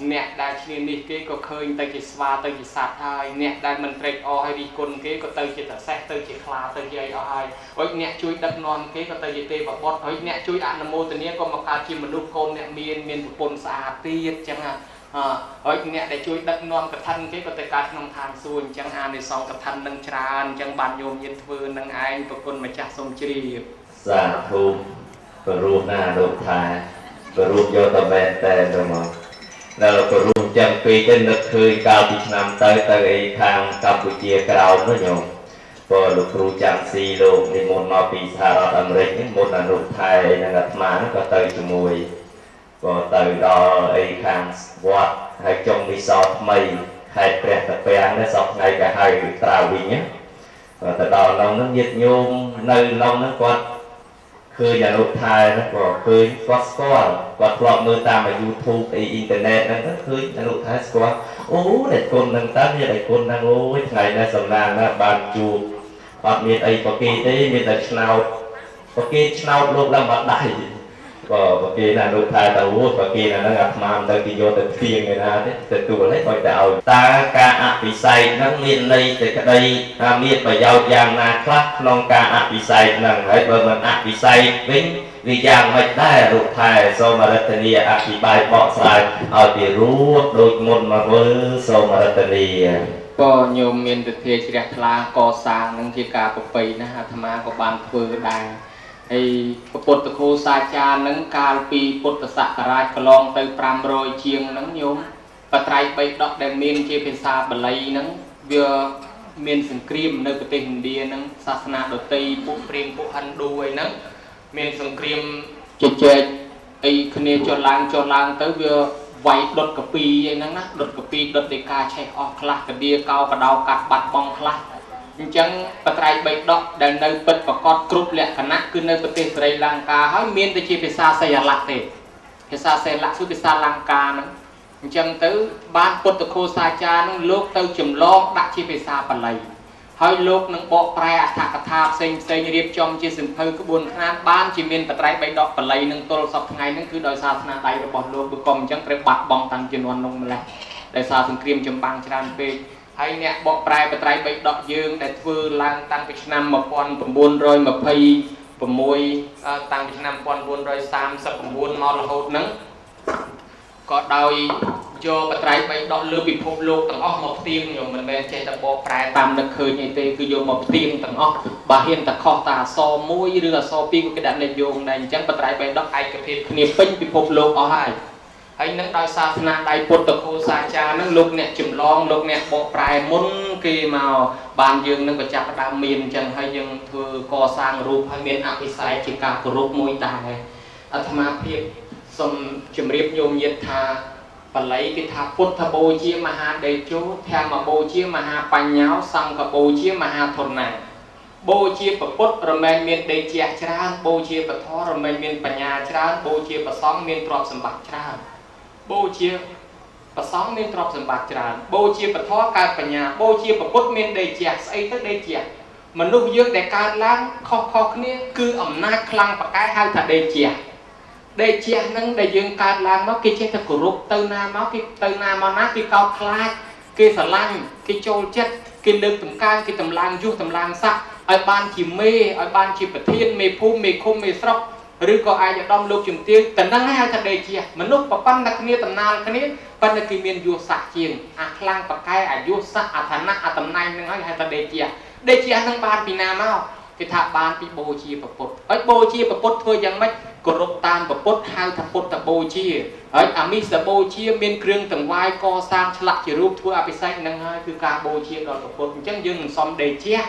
เนี่ยได้ชนิดนี้ก็เคยเตยจิสวาเตยจิสัตย์หายเนี่ยได้มันเตยอให้ดีคนก็เตยจิตแท้เตยจิคลาเตยใจเอาหายโอ้ยเนี่ยช่วยดักนอนก็เตยจิเตแบบบดโอ้ยเนี่ยช่วยอนุโมทนาก็มาการชิมมนุษย์คนเนี่ยมีนปนสะอาดตีจังโอ้ยเนี่ยได้ช่วยดักนอนกระทันก็เตยการนองทางส่วนจังหาในซองกระทันนังชราจังบานโยมยินทวีนังไอ้ปกคนมาจากสมจรีสาธุปรูปหน้าโดดทายปรูปโยตแบนแต่โดมแล้วเราก็รู้จังปีเป็นนึกเคยกาวปีนำเตยทางกัมพูชีกล่าวเมื่อโยมพอลูกครูจังซีโลกในมณฑลปีสหรัฐอเมริกมณฑลไทยนะครับมาก็เตยจมวยก็เตยดอไอ้ทางวัดให้จงมีสอบไม่ให้เปลี่ยนแต่เปลี่ยนและสอบในก็ให้ตราวิญญาแต่ดอเรานั้นยึดโยมในเรานั้นก็ข คืออย่าลุกทายนะก็คือก็สกอร์ก็พร้อมมือตามมา YouTube ไออินเทอร์เน็ตนั่นก็คืออย่าลุกทายสกอร์โอ้เด็กคนนั่งตั้งเนี่ยเด็กคนนั่งโอ้ยไงในสำนักนะบานจูอดมีไอ้ปกีที่มีแต่ชาวปกีชาวโลกละมัดได้ก็ปกีน่ะลุกทายแต่วูปกีน่ะนักมามแต่กิโยแต่เพียงเลยนะแต่ตัวเล็กคอยแต่เอาตาการอภิไซนั่งมีในแต่กระไดมีประโยชน์อย่างนาคลักนองการอภิไซนั่งให้เบอร์มันอภิไซวิ่งวิญญาณไม่ได้ลุกทายโซมารัตเนียอธิบายบอกสายเอาไปรู้โดยมนมาเวอร์โซมารัตเนียก็โยมเมียนตะเทียชระคลาก่อสร้างนังที่กาปไปนะฮะธรรมะก็บานเฟือได้ไอ้ปุตตะโคสาจานังกาลปีปุตตะสักราชกลองเตยปรามโรยเชียงนังโยมปะไตรใบดอกแดงเมียนเจเป็นซาบลัยนังเวียเมียนสังครีมในประเทศอินเดียนังศาสนาดนตรีปุเปรมปุฮันดูไอ้นังเมียนสังครีมเจไอ้คเนจลางเตยเวียไว้ดดกะปีไอ้นั่นนะดดกะปีดดเดกาใช้ออกคลาสกระเดียเกากระดาวกัดบัดบองคลาสจังปะไตรใบดอกแดงในเปิดประกอบกรุ๊ปแหละคณะคือในประเทศสรีลังกาให้เมียนตะจีภาษาเซียลักเตภาษาเซียลักสุภาษาลังกานั้นจังตื้อบ้านปุตตะโคสาจานั้นโลกเตยจุ่มล้อดักจีภาษาปลายให้โลกนั้นบอกแปรอัฐกถาเซงเรียบจอมจีสิมเพอกระบวนการบ้านจีเมียนปะไตรใบดอกปลายนั้นตัวสอบไงนั่นคือโดยศาสนาใดระบอบโลกบุกรมจังเตยบัดบองตังจีนวันลงมาแล้วโดยศาสนาครีมจำบังชราเปให้เนี่ยบอกปลายปะไตรใบดอกยืงแต่ฟื้นลังตั้งไปนำมาปอนประมูลโดยมาพยประมวยตั้งไปนำปอนบุญโดย30ประมูลมอลโหดนั้นก็โดยโยปะไตรใบดอกเลือปิภพโลกต่างอ้อมาเตียงอยู่มันเป็นใจตะบอกปลายตามนักเคยไอเตคือโยมาเตียงต่างอ้อบาเฮียนตะคอตาซอมวยหรือซอปีก็กระดานในโยงในจังปะไตรใบดอกไอกระเทียมเนียเป็นปิภพโลกเอาให้ไอ้นั่งโดยศาสนาใดปุตตะโคสาจานั่งลูกเนี่ยจุ่มล้องลูกเนี่ยบอกปลายมุนกีมาบานยืงนั่งก็จับดามมีนจังให้ยังเธอก่อสร้างรูปให้เมียนอภิสัยจิกากรูปมวยตายอัตมาเพียบสมจุ่มเรียบโยมเย็ดทาปลายกิธาพุทธโบเชียมหาเดโชแทนมาโบเชียมหาปัญญาสังกับโบเชียมหาทนนาโบเชียปพุทธรำเมียนเดเจียชราโบเชียปทอรำเมียนปัญญาชราโบเชียปสองเมียนตรอบสมบัติชราโบเชียปสองเมียนตรอบสมบัติชราโบเชียปทอการปัญญาโบเชียปพุทธเมียนเดเจียไอ้ตั้งเดเจียมันรู้เยอะแต่การล้างคอนี้คืออำนาจคลังปะกายให้ถ้าเดเจียนั่งได้ยืนการล้างมักกิเชตกรุบเตินามักกิเตินามานะกิเกาคลายกิสลังกิโจลเจ็ดกิเลือกตำการกิตำลางยุตำลางสักไอ้บ้านชิมเมไอ้บ้านชิปเทียนเมพูเมคุมเมสรกหรือก็ไอ้จะดอมลูกจุ่มเตี้ยแต่นั่งให้ถ้าเดเจียมนุษย์ปะปั้นนักเนียตำนานคนนี้ปั้นนักกิเมียนยูสักเชียงอาคลังปะกายอายุสักอาถรรพ์อาตำนายนั่งให้ถ้าเดเจียนั่งบ้านปีนาเมากิถาบ้านปีโบเชียปะปดไอ้โบเชียปะปดเธอยังไม่กรบตามปะปดให้ถ้าปดตะโบเชียไอ้อามิสโบเชียเมียนเครื่องต่างวายก่อสร้างฉลักจีรูปทั่วอภิไซนั่งให้คือการโบเชียดอนปะปดจังยังซอมเดเจีย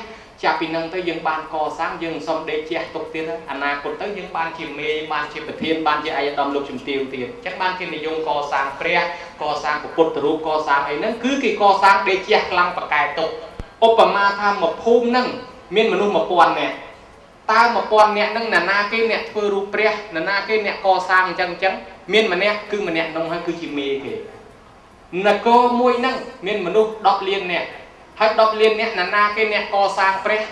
จากปีนังtớiยังบ้านก่อสร้างยังซอมเดเจียตกเตียนอนาคตtớiยังบ้านชิมเมย์บ้านชิมเทียนบ้านเจไอดอมลูกชิมเตียวเตียนจักบ้านที่นิยมก่อสร้างเปรี้ยก่อสร้างปะปดรูปก่อสร้างไอ้นั่นคือกี่ก่อสร้างเดเจียกลังปะกายตกอุปมาทำมาภูมินั่งเมียนมนุษย์มาปวนเนี่ยตามาปอนเนี่ยนั่งนาเกเนี่ยเพื่อรูปเปรี้ยนาเกเนี่ยก่อสร้างจังเมียนมันเนี่ยคือมันเนี่ยน้องให้คือชิมเมย์เกนักก็มวยนั่งเมียนมนุษย์ดอกเลียนเนี่ยให้ดอกเลียนเนี่ยนาเกเนี่ยก่อสร้างเปรี้ย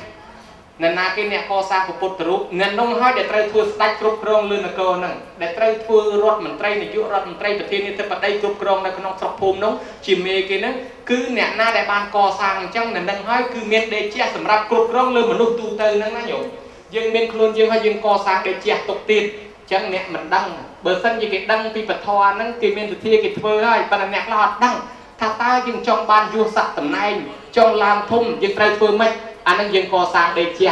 นาเกเนี่ยก่อสร้างปุตตรูปเงินน้องให้เด็ดไตรทัวสไตล์กรุบกรองลืนนักก็นั่งเด็ดไตรทัวรถมันไตรในยุรถมันไตรประเทศนี้จะปัดได้กรุบกรองในขนมสกภูมิน้องชิมเมย์เกนั่นคือเนี่ยหน้าได้บ้านก่อสร้างจังนั่งให้คือเมียนเดเจียสำหรับกรุบกรองลืนมนุษย์ตูเตอร์นั่งนะโยมยังเป็นครูยังให้ยังก่อสร้างเดเจียตกตีนจังเนี่ยมันดังเบอร์สันยังเกิดดังปีปทวานั่งกิเมนสุธีกิเฟอร์ให้ปนัญญาลอดดังถ้าตายังจองบ้านยูสัตตำนายจองลามทุ่มยังไตรเฟอร์ไม่อันนั้นยังก่อสร้างเดเจีย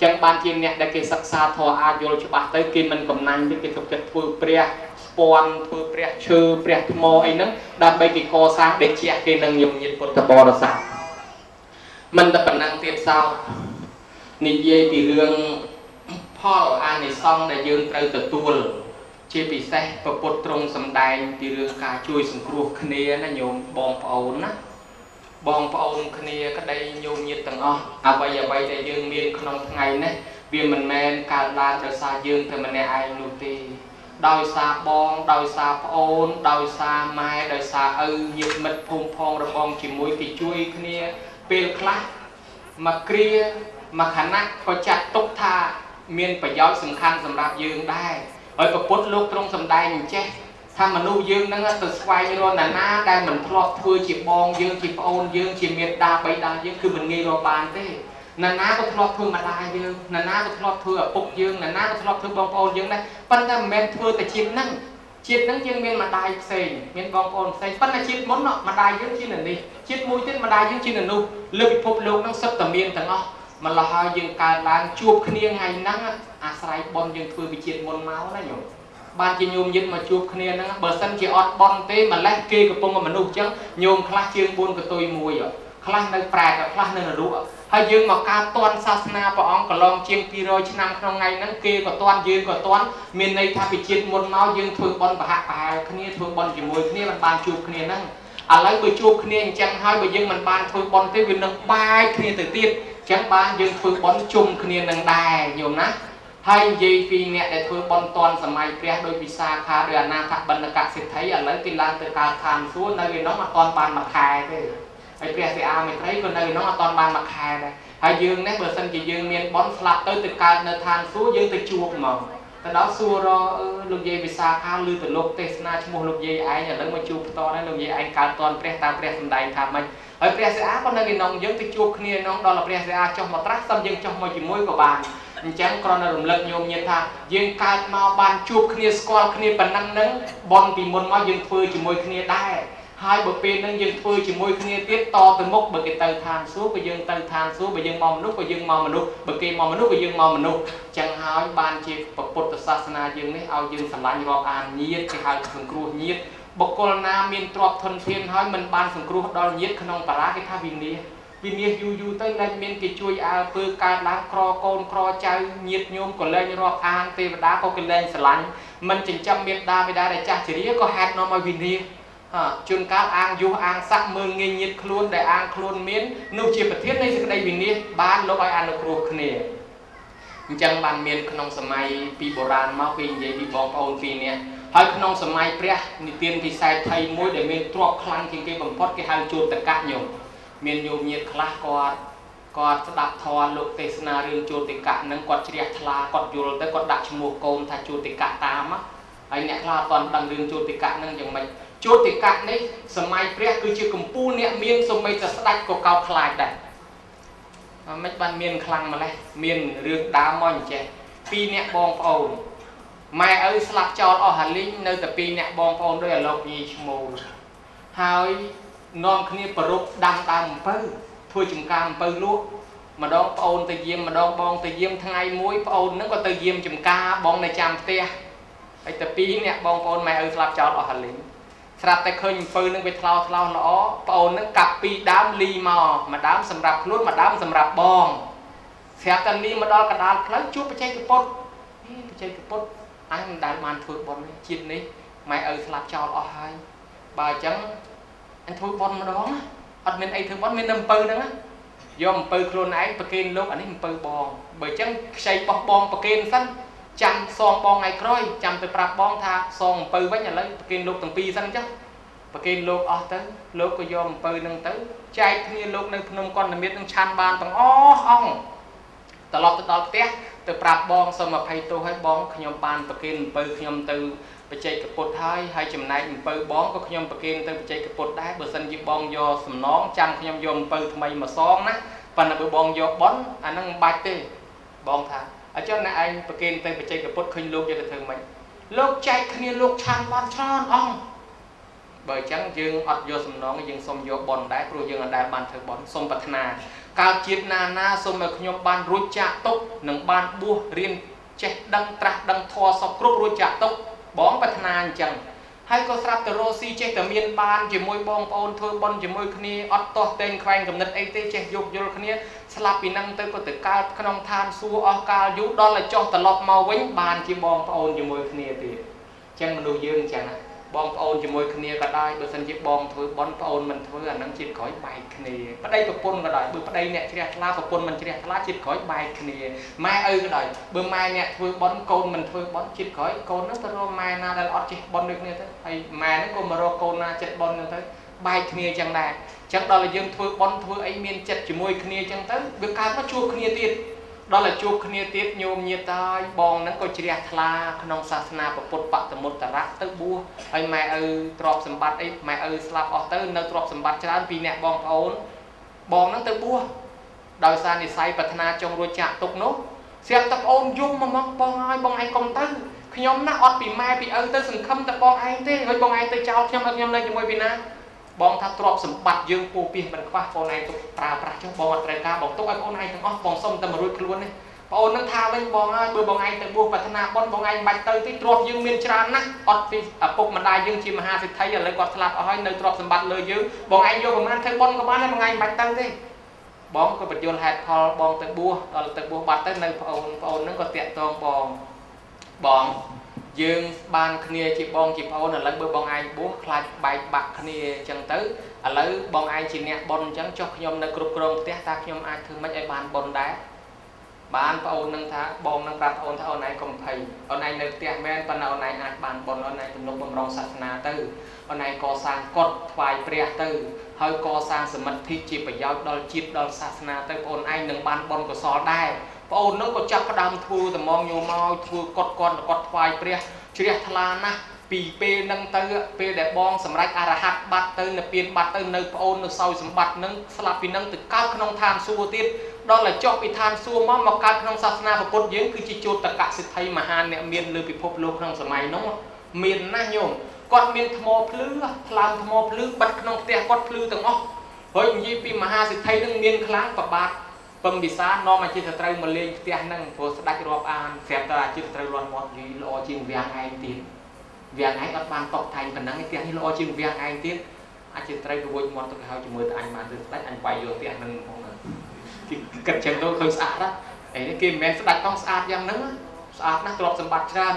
จังบ้านจีนเนี่ยได้เกิดศึกษาทออาโยฉบับเตยกินมันกำนันที่เกิดถูกจัดฟูเปรียสปอนฟูเปรียชื่อเปรียทโมไอ้นั้นดำไปกิก่อสร้างเดเจียกินนังยมยินปนตะบอระสับมันจะเป็นนางเตียนเศร้านิเยปีเรื่องพ่ออาในซองได้ยืนเตยตัวตัวเชี่ยปีเซ่ประปดตรงสำได้ปีเรื่องการช่วยสังครูคเนียนะโยมบองเปานะบองเปาคเนียก็ได้โยมยินต่างอ้อเอาไว้ได้ยืนเมียนขนมไงนะ vì mình men cả là đời xa dương thì mình ai nụ tì đòi xa bong đòi xa ôn đòi xa mai đòi xa nhiệt mật phùng phong rồi bong chỉ mũi cái chui kia bê khá mà kia mà khả năng có chặt tốt tha miền phải giáo sừng khăn sầm rạp dương đai ở cái bút lúc trong sầm đai mình che tham mà nuôi dương nó từ xoay luôn là na đây mình thọ thưa chỉ bong dương chỉ ôn dương chỉ miệt đa bay đa dươngคือmình nghi rồi bàn thế là na có thọ thưa mà đa dương là na có thọ thưa ở bục dương là na có thọ thưa bong ôn dương đây phân ra men thưaแต่chiết năng dương miền mà đai xây miền bong ôn xây phân là chiết món nọ mà đai dương chi là đi chiết mũi tiết mà đai dương chi là nu lực phục lục năng sắp tầm miền thằng ngõ mà là hai dương cài lan chuột khnia ngày nắng sai bom dương thưa bị chiết môn máu đấy nhổ ban chỉ nhômยึดmà chuột khnia nắng bờ sân chỉ ọt bom té mà lấy kê cái bông mà nụ trắng nhôm khla chương buôn cái tôi mùi rồi khla nơi prà khla nơi là rụa hai dương mà ca toàn sa na bà ông cả long chiên piro chín năm trong ngày nắng kê của toàn dương của toàn miền này tha bị chiết môn máu dương thưa bom và hạ bà khnia thưa bom chỉ mùi khnia mình ban chuột khnia nắng lấy bờ chuột khnia chẳng hai bờ dương mình ban thưa bom té viên nắng bay khnia từ tiết chẳng ban dương thưa bom chung khnia nắng đài nhôm ná hay gì vì nè để thưa bon toànสมัยเปรียโดยวิสาขาเดือนนาถบรรณกสิทธิ์ไทยอะไรกิลานเตการทานสู้ในน้องมาตอนบานมาคายเลยไอเปรียเสียอาไม่ไทยคนในน้องมาตอนบานมาคายเลยhay dương nè bờ sân chỉ dương miền bón sập tới từการในทานสู้dương từ chuột màแต่đó xua roลูกเยวิสาขาลือแต่ลูกเตสนาชมูลูกเยไอเนี่ยแล้วมาจูบตอนนั้นลูกเยไอการตอนเปรียตามเปรียสันใดทำมันไอเปรียเสียอาคนในน้องdương từ chuộtเนี่ยน้องดอลลาร์เปรียเสียอาจอมาตรัสซ้ำdươngจอมาจีมวยกับบานchẳng còn là rung lực nhôm như tha dương cài màu bàn chụp kia squat kia bản năng nâng bon vì môn máu dương phơi chỉ môi kia đai hai bờ bên nâng dương phơi chỉ môi kia tiếp to từ mốc bờ cái tờ than xuống bờ dương tờ than xuống bờ dương màu nút bờ dương màu nút bờ kia màu nút bờ dương màu nút chẳng hai bàn chỉ bậc Phậtศาสนาdương này ao dương sẵn lạnh vào an nhiệt thì hai phần cua nhiệt bậc cô nam miền trọp thuần thiên hai mình bàn phần cua đo nhiệt khăn ông bà cái tha vì nia yu tới lên miền kia chui phơi cài lá cro côn cro chai nhiệt nhôm còn lên rọp an tê và đá có cái lên sờ lạnh mình chỉnh trăm miền đa để cha chỉ có hạt nó mà vì nia chun cá an du an sắc mương nghe nhiệt luôn để an luôn miến nô chia bát thiết này sẽ đây vì nia bán lỗ ai ăn được ruột nè chẳng bàn miền khung sớm mai pi bồ ran máu pi vậy pi bong ôn pi nè hơi khung sớm mai prea ni tiên thì sai thay mối để miền trọp khăn cái bằng phốt cái hàng chôn tất cả nhung miền nhôm nhiệt khá còn đạp thò lục tê na riêng chôn tê cả nâng còn chia thla còn chôn tới còn đặt mua côn thay chôn tê cả tam á anh nè là toàn đằng riêng chôn tê cả nâng chẳng mình chôn tê cả đấy sớm mai prea cứ chưa cùng pu nè miền sớm maiจะđặt của cao khai đấy mấy ban miền khăng mà này miền riêng đá mòn chè pi nè bong ôn mai ơi slap cho ở Hà Linh nơi tập pi nè bong ôn đây là lộc gì mù hai non kia bột đăng tam pơ thôi chừng cam pơ lúa mà đón ôn từ diêm mà đón bong từ diêm thằng ai muối ôn nó có từ diêm chừng ca bong này chạm tiaไอ้ตะปีเนี่ยบองปอนแม่สลับจอดออกหันลิ้นสลับแต่เคยปืนนึงไปทลาวล้อปอนนึงกับปีดามลีมาดามสำหรับลุ้นมาดามสำหรับบองเสียกันลีมาดอลกระดาษแล้วชุบไปใช้กระปุกนี่ไปใช้กระปุกอันได้มันถือบอลชิ้นนี้แม่สลับจอดออกให้บ่าจังอันถือบอลมาดองอันเป็นไอ้ถือบอลเป็นน้ำปืนนะยอมปืนโคลนไอ้ปะเกนลูกอันนี้มันปืนบองบ่าจังใช้ปอกบองปะเกนสั้นจำซองบองไงคร้อยจำไปปรับบองทาซองปืนไว้อย่างไรปะเกนลูกตั้งปีสั้นจ้ะปะเกนลูกออกtớiลูกก็ยอมปืนนึงtớiใจที่ลูกนึงพนมก้อนน้ำเม็ดนึงชันบานตั้งอ่องตลอดตลอดเตี้ยแต่ปรับบองสมัยไพโตให้บองขยมบานปะเกนปืนขยมตือไปใจกระปุกท้ายให้จำนายปืนบองก็ขยมปะเกนตือไปใจกระปุกได้เบอร์สันยิบบองยอสำน้องจำขยมยมปืนทำไมมาซองนะปันน่ะเบอร์บองยอบอนอันนั้นบาดเต้บองทาcho nên anh bậc kênh tay bậc chạy cái bút khinh lục cho được thường mình lục chạy khinh lục chan ban tròn ong bởi chẳng dương ọt vô sầm nó dương xôm vô bòn đá pro dương ở đá ban thường bòn xôm bát na cao chiết na xôm ở nhom ban ruột chạ tốc nâng ban bua riêng chạy đăng tra đăng thò sọc cướp ruột chạ tốc bón bát na chẳng hay có sắp từ rosi chạy từ miền ban chỉ môi bong ôn thôi bòn chỉ môi khinh ọt to tên khoanh cầm nứt ấy chạy dục vô khinhสลับปีนั่งเตยก็ตึกการขนมทานสู้ออกการยุดดอลเลยจ่อตลอดมาวิ่งบานจีบองพระองค์อยู่มวยคเนียตีจังมันดูยืนจังนะ បងប្អូនជាមួយគ្នាក៏ដោយបើសិនជាបងធ្វើបន់ប្អូនមិនធ្វើអានឹងជាតិក្រោយបែកគ្នាប្តីប្រពន្ធក៏ដោយបើប្តីអ្នកជ្រះថ្លាប្រពន្ធមិនជ្រះថ្លាជាតិក្រោយបែកគ្នាម៉ែឪក៏ដោយបើម៉ែអ្នកធ្វើបន់កូនមិនធ្វើបន់ជាតិក្រោយកូននឹងទៅរកម៉ែណាដែលអត់ចេះបន់ដូចគ្នាទៅហើយម៉ែនឹងក៏មករកកូនណាចិត្តបន់ហ្នឹងទៅបែកគ្នាចឹងដែរចឹងដល់តែយើងធ្វើបន់ធ្វើអីមានចិត្តជាមួយគ្នាចឹងទៅវាកើតមកជួបគ្នាទៀតដល់តែជួបគ្នាទៀតញោមញាតាយបងហ្នឹងក៏ជ្រះថ្លាក្នុងសាសនាពុទ្ធបតមុត្តរៈទៅបួសហើយម៉ែឪទ្រព្យសម្បត្តិអីម៉ែឪស្លាប់អស់ទៅនៅទ្រព្យសម្បត្តិច្រើនពីអ្នកបងប្អូនបងហ្នឹងទៅបួសដោយសារនិស័យប្រាថ្នាចង់រួចចាក់ទុកនោះស្រាប់តែប្អូនយំមកបងហើយបងឯងកុំទៅខ្ញុំណាអត់ពីម៉ែពីឪទៅសង្ឃឹមតែបងឯងទេហើយបងឯងទៅចោលខ្ញុំឲ្យខ្ញុំនៅជាមួយពីណាបងថាទ្រព្យសម្បត្តិយើងពោពាសមិនខ្វះបងឯងទុកប្រើប្រាស់ចុះបងអត់ត្រូវការបងទុកឲ្យបងឯងទាំងអស់បងសុំតែមករួចខ្លួននេះបងនឹងថាវិញបងហើយបើបងឯងទៅបួសប្រាថ្នាបុណ្យបងឯងមិនបាច់ទៅទេទ្រព្យយើងមានច្រើនណាស់អត់ពីឪពុកម្ដាយយើងជាមហាសេដ្ឋីឥឡូវគាត់ស្លាប់អស់ហើយនៅទ្រព្យសម្បត្តិលើយើងបងឯងយកប្រមាណធ្វើបុណ្យក៏បានដែរបងឯងមិនបាច់ទៅទេបងក៏បញ្យល់ហេតុផលបងទៅបួសដល់ទៅបួសបាត់ទៅនៅប្អូនហ្នឹងក៏តាក់ទងបងយើងបានគ្នាជាបងជាប្អូនឥឡូវបើបងឯងបួសខ្លាចបែកបាក់គ្នាអញ្ចឹងទៅឥឡូវបងឯងជាអ្នកបុណ្យអញ្ចឹងចុះខ្ញុំនៅគ្រប់គ្រងផ្ទះតើខ្ញុំអាចធ្វើម៉េចឲ្យបានបុណ្យដែរបានប្អូននឹងថាបងនឹងប្រាប់ប្អូនថាអូនឯងកុំភ័យអូនឯងនៅផ្ទះមែនប៉ុន្តែអូនឯងអាចបានបុណ្យអូនឯងទំនុកបំរុងសាសនាទៅអូនឯងកសាងកុដិថ្វាយព្រះទៅហើយកសាងសមិទ្ធិជាប្រយោជន៍ដល់ជាតិដល់សាសនាទៅប្អូនឯងនឹងបានបុណ្យកុសលដែរប្អូននឹងក៏ចាប់ផ្ដើមធ្វើតំងញោមមកធ្វើកុដិគាត់ថ្វាយព្រះជ្រះថ្លាណាស់ពីពេលហ្នឹងទៅពេលដែលបងសម្រេចអរហត្តបាត់ទៅនៅពៀនបាត់ទៅនៅប្អូននៅសោយសម្បត្តិហ្នឹងស្លាប់ពីហ្នឹងទៅកើតក្នុងឋានសួគ៌ទៀតដល់តែចុះពីឋានសួគ៌មកកើតក្នុងសាសនាពុទ្ធយើងគឺជាចោតកសិទ្ធិមហាអ្នកមានលើពិភពលោកក្នុងសម័យនោះមានណាស់ញោមគាត់មានថ្មភ្លឺថ្លើមថ្មភ្លឺបាត់ក្នុងផ្ទះគាត់ភ្លឺទាំងអស់ហើយនិយាយពីមហាសិទ្ធិហ្នឹងមានខ្លាំងប្របាទពំវិសានាំអាជីវត្រូវមកលេងផ្ទះហ្នឹងព្រោះស្ដេចរាប់អានស្រាប់តែអាជីវត្រូវរាន់មាត់យីល្អជាងវាំងឯងទៀតវាំងឯងអត់បានតបថៃប៉ុណ្ណឹងឯផ្ទះនេះល្អជាងវាំងឯងទៀតអាជីវត្រូវក៏វួយមាត់ទៅហើយជាមួយតែអញបានទៅស្ដេចអញបាយយកផ្ទះហ្នឹងផងគេគិតចឹងទៅឃើញស្អាតណាឯនេះគេមិនមែនស្ដេចต้องស្អាតយ៉ាងហ្នឹងស្អាតណាស់ទ្រព្យសម្បត្តិច្រើន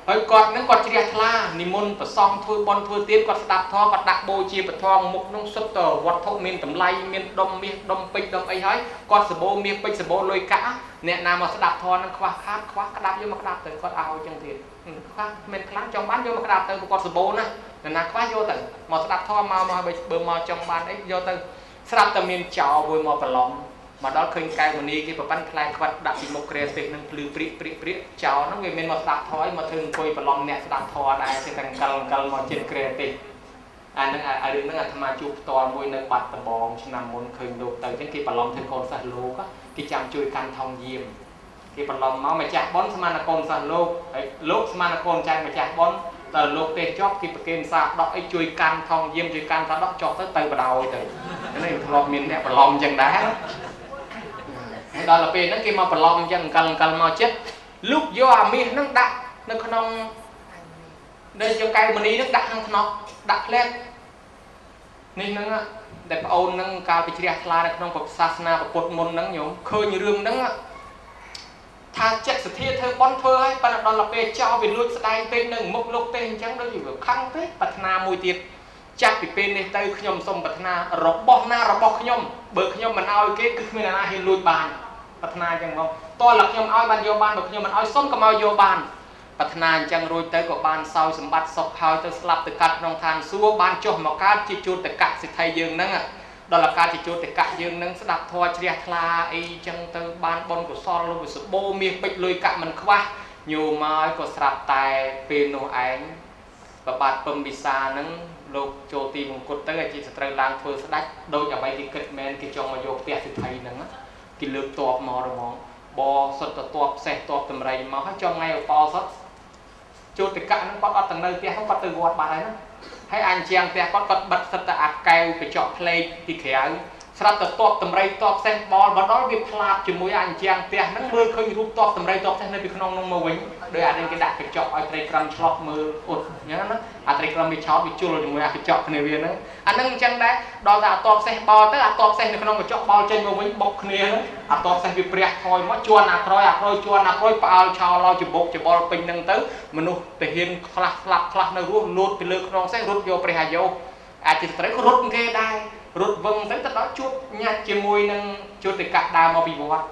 ហើយគាត់នឹងគាត់ជ្រះថ្លានិមន្តប្រសង់ធ្វើបន់ធ្វើទានគាត់ស្ដាប់ធម៌គាត់ដាក់បូជាពធមុខនោះសុទ្ធតែវត្ថុមានតម្លៃមានដុំមាសដុំពេជ្រដុំអីហើយគាត់សបោមាសពេជ្រសបោលុយកាក់អ្នកណាមកស្ដាប់ធម៌នឹងខ្វះខាតខ្វះក្តាប់យកមកក្តាប់ទៅគាត់ឲ្យចឹងទៀតខ្វះមិនខ្លាំងចង់បានយកមកក្តាប់ទៅគាត់សបោណាអ្នកណាខ្វះយកទៅមកស្ដាប់ធម៌មកបើមកចង់បានអីយកទៅស្រាប់តែមានចោលមួយមកប្រឡំមកដល់ឃើញកែវមនីគេប្រកាន់ខ្លែងខ្វាត់ដាក់ពីមុខគ្រាទេសនឹងភ្លឺព្រិកចោលហ្នឹងវាមានមកស្ដាប់ធម៌មកធ្វើអង្គុយប្រឡំអ្នកស្ដាប់ធម៌ដែរគេតែកលមកជិតគ្រាទេសអានឹងរឿងហ្នឹងអាត្មាជួបផ្ទាល់មួយនៅបាត់ដំបងឆ្នាំមុនឃើញលោកទៅចឹងគេប្រឡំធ្វើកូនសិស្សលោកគេចាំជួយកាន់ថងយាមគេប្រឡំមកម្ចាស់ប៉ុនស្មានកូនសិស្សលោកហើយលោកស្មានកូនចៅម្ចាស់ប៉ុនដល់លោកទេជាប់គេប្រគេនសាដកអីជួយកាន់ថងយាមជួយកាន់សាដកចុះទៅបដោយទៅនេះធ្លាប់មានអ្នកប្រឡំចឹងដែរហើយដល់ពេលហ្នឹងគេមកប្រឡំអញ្ចឹងកលមកចិត្តលុបយកអាមាសហ្នឹងដាក់នៅក្នុងនៅយកកែវមនីហ្នឹងដាក់ក្នុងថ្នាក់ដាក់ផ្លែតនេះហ្នឹងដែលប្អូនហ្នឹងកាលពីជ្រះថ្លានៅក្នុងសាសនាពុទ្ធមុនហ្នឹងញោមឃើញរឿងហ្នឹងថាចិត្តសទ្ធាធ្វើបន់ធ្វើហើយប៉ុន្តែដល់ពេលចោលវាលួចស្ដែងពេកនៅមុខលោកទេអញ្ចឹងដូចវាខឹងពេកប្រាថ្នាមួយទៀតចាប់ពីពេលនេះទៅខ្ញុំសូមប្រាថ្នារបស់ណារបស់ខ្ញុំបើខ្ញុំមិនឲ្យគេគឺគ្មានអ្នកណាហ៊ានលួចបានប្រាថ្នាអញ្ចឹងមកតោះតែខ្ញុំឲ្យបានយកបានបើខ្ញុំមិនឲ្យសុំក៏មកយកបានប្រាថ្នាអញ្ចឹងរួចទៅក៏បានសោយសម្បត្តិសុខហើយទៅស្លាប់ទៅកាត់ក្នុងឋានសួគ៌បានចុះមកកើតជាចោតកសិទ្ធិយើងហ្នឹងដល់កាលជាចោតកយើងហ្នឹងស្ដាប់ធម៌ជ្រះថ្លាអីចឹងទៅបានបុណ្យកុសលលោកសបោមាសពេជ្រលុយកាក់មិនខ្វះញោមមកក៏ស្រាប់តែពេលនោះឯងប្របាទពំវិសាហ្នឹងលោកចូលទីមង្គតទៅអាជីសត្រូវឡើងធ្វើស្ដេចដូចអ្វីគេគិតមែនគេចង់មកយកផ្ទះសិទ្ធិហ្នឹងគេលើកតបមករងបសុទ្ធតបផ្សេះតបតម្រៃមកហើយចង់ថ្ងៃឧបោសថចូលតកៈហ្នឹងគាត់អត់ទៅនៅផ្ទះគាត់ទៅវត្តបាត់ហើយណាហើយអញ្ចឹងផ្ទះគាត់បិទសិតតែអាកែវកញ្ចក់ផ្លេកពីក្រៅ ស្រាប់តែតបតម្រៃតបសេះបលមកដល់វាផ្លាតជាមួយអញ្ចាំងផ្ទះហ្នឹងមើលឃើញរូបតបតម្រៃតបសេះនៅពីក្នុងនោះមកវិញដោយអានេះគេដាក់កញ្ចក់ឲ្យត្រីក្រំឆ្លោះមើលអ៊ុតអញ្ចឹងណាអាត្រីក្រំវាឆោតវាជុលជាមួយអាកញ្ចក់គ្នាវាហ្នឹងអាហ្នឹងអញ្ចឹងដែរដល់តែអាតបសេះបលទៅអាតបសេះនៅក្នុងកញ្ចក់បលចេញមកវិញបុកគ្នាហ្នឹងអាតបសេះវាប្រះថយមកជួនអាក្រោយជួនអាក្រោយផ្អើលឆោឡោច្បុកច្បល់ពេញហ្នឹងទៅមនុស្សទាហានខ្លះស្លាប់ខ្លះនៅរស់លូតពីលើខ្នងសេះរត់យកព្រះអាយុអាចជាស្ត្រីក៏រត់គេដែររត់វឹងទៅដល់ជួបញាច់ជាមួយនឹងជួតិកៈដើរមកពីវត្ត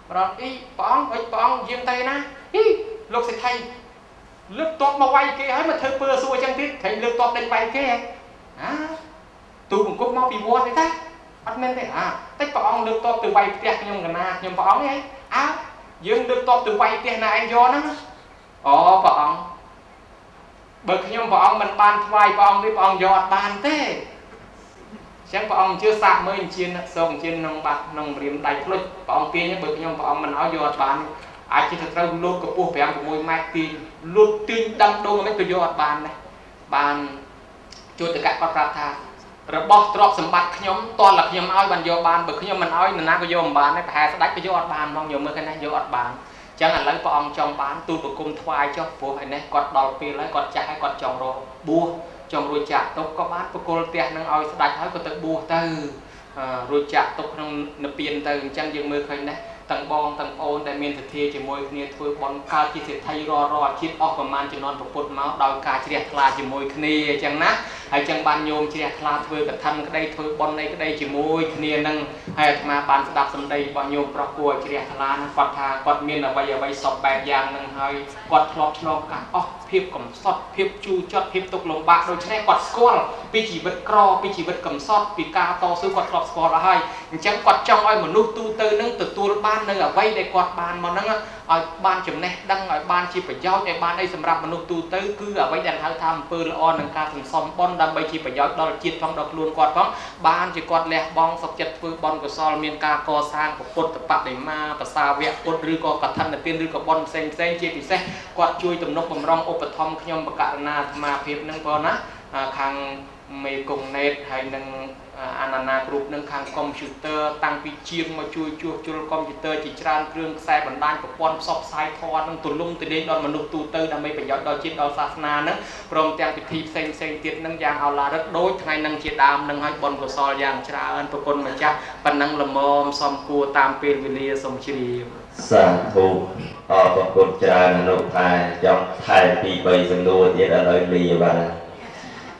ប្រត់អីព្រះអង្គយាងទៅណាអីលោកសេដ្ឋីលើកតបមកវាយគេហើយមកធ្វើពើសួរអញ្ចឹងទៀតឃើញលើកតបដេញវាយគេហ៎ទូបង្គំមកពីវត្តទេតាអត់មែនទេតិចព្រះអង្គលើកតបទៅវាយផ្ទះខ្ញុំកណាខ្ញុំព្រះអង្គហីយើងលើកតបទៅវាយផ្ទះណាឯងយកហ្នឹងអូព្រះអង្គបើខ្ញុំព្រះអង្គមិនបានថ្វាយព្រះអង្គទេព្រះអង្គយកអត់បានទេចឹងព្រះអង្គជឿសាកមើលអញ្ជើញសូមអញ្ជើញក្នុងបាត់ក្នុងរៀមដៃផ្លុចព្រះអង្គទាញបើខ្ញុំព្រះអង្គមិនឲ្យយកអត់បានអាចជាត្រូវលូតកម្ពស់5 6ម៉ែត្រទាញលូតទាញដាំដងមិនក៏យកអត់បានដែរបានជួតកៈគាត់ប្រាប់ថារបស់ទ្រព្យសម្បត្តិខ្ញុំតលតែខ្ញុំឲ្យបានយកបានបើខ្ញុំមិនឲ្យនរណាក៏យកមិនបានដែរប្រហែលស្ដេចក៏យកអត់បានហ្មងយកមើលឃើញណាយកអត់បានចឹងឥឡូវព្រះអង្គចង់បានទូលបង្គំថ្វាយចុះព្រោះឯនេះគាត់ដល់ពេលហើយគាត់ចាស់ហើយគាត់ចង់រកបួសចង់រួចចាក់ទុកក៏បានបកគលផ្ទះនឹងឲ្យស្ដេចហើយក៏ទៅបួសទៅរួចចាក់ទុកក្នុងនិព្វានទៅអញ្ចឹងយើងមើលឃើញដែរទាំងបងទាំងប្អូនដែលមានសទ្ធាជាមួយគ្នាធ្វើបន់កើតជាសេដ្ឋីរាល់ជាតិអស់ប្រមាណជំនាន់ប្រពុតមកដោយការជ្រះថ្លាជាមួយគ្នាអញ្ចឹងណាហើយចឹងបានញោមជ្រះថ្លាធ្វើកឋិនក្តីធ្វើបន់នៃក្តីជាមួយគ្នានឹងហើយអាត្មាបានស្ដាប់សម្ដីរបស់ញោមប្រុសគួរជ្រះថ្លាហ្នឹងគាត់ថាគាត់មានអ្វីសពបែបយ៉ាងហ្នឹងហើយគាត់ធ្លាប់ឆ្លងកាត់អស់ភាពកំសត់ភាពជូរចត់ភាពទុក្ខលំបាកដូច្នេះគាត់ស្គាល់ពីជីវិតក្រពីជីវិតកំសត់ពីការតស៊ូគាត់ធ្លាប់ស្គាល់ហើយអញ្ចឹងគាត់ចង់ឲ្យមនុស្សទូទៅនឹងទទួលបាននៅអ្វីដែលគាត់បានមកហ្នឹងឲ្យបានចំណេះដឹងឲ្យបានជាប្រយោជន៍ឲ្យបានអីសម្រាប់មនុស្សទូទៅគឺអ្វីដែលហៅថាអំពើល្អនឹងការសន្សំបុណ្យដើម្បីជាប្រយោជន៍ដល់ជាតិផងដល់ខ្លួនគាត់ផងបានជាគាត់លះបង់សុខចិត្តធ្វើបុណ្យកុសលមានការកសាងពុទ្ធបដិមាប្រសាវៈពុទ្ធឬក៏កឋិនទានឬក៏បុណ្យផ្សេងជាពិសេសគាត់ជួយទំនុកបំរុងឧបត្ថម្ភខ្ញុំបកករណាអាត្មាភាពនឹងផងណាខាងមេកុងណេតហើយនឹងអាណាណាគ្រូនឹងខាងកុំព្យូទ័រតាំងពីជាងមកជួយជួសជុលកុំព្យូទ័រជាច្រើនគ្រឿងខ្សែបណ្ដាញប្រព័ន្ធផ្សព្វផ្សាយធម៌នឹងទូលំទូលាយដល់មនុស្សទូទៅដើម្បីប្រយោជន៍ដល់ជាតិដល់សាសនានឹងព្រមទាំងពិធីផ្សេងទៀតនឹងយ៉ាងឱឡារិកដូចថ្ងៃនឹងជាដើមនឹងឲ្យបុណ្យកុសលយ៉ាងច្រើនប្រគុណម្ចាស់ប៉ុណ្ណឹងល្មមសំគួរតាមពេលវេលាសូមជ្រាបសាធុអរគុណច្រើនអនុថាចង់ថែពី3សំណួរទៀតឥឡូវលាបាទ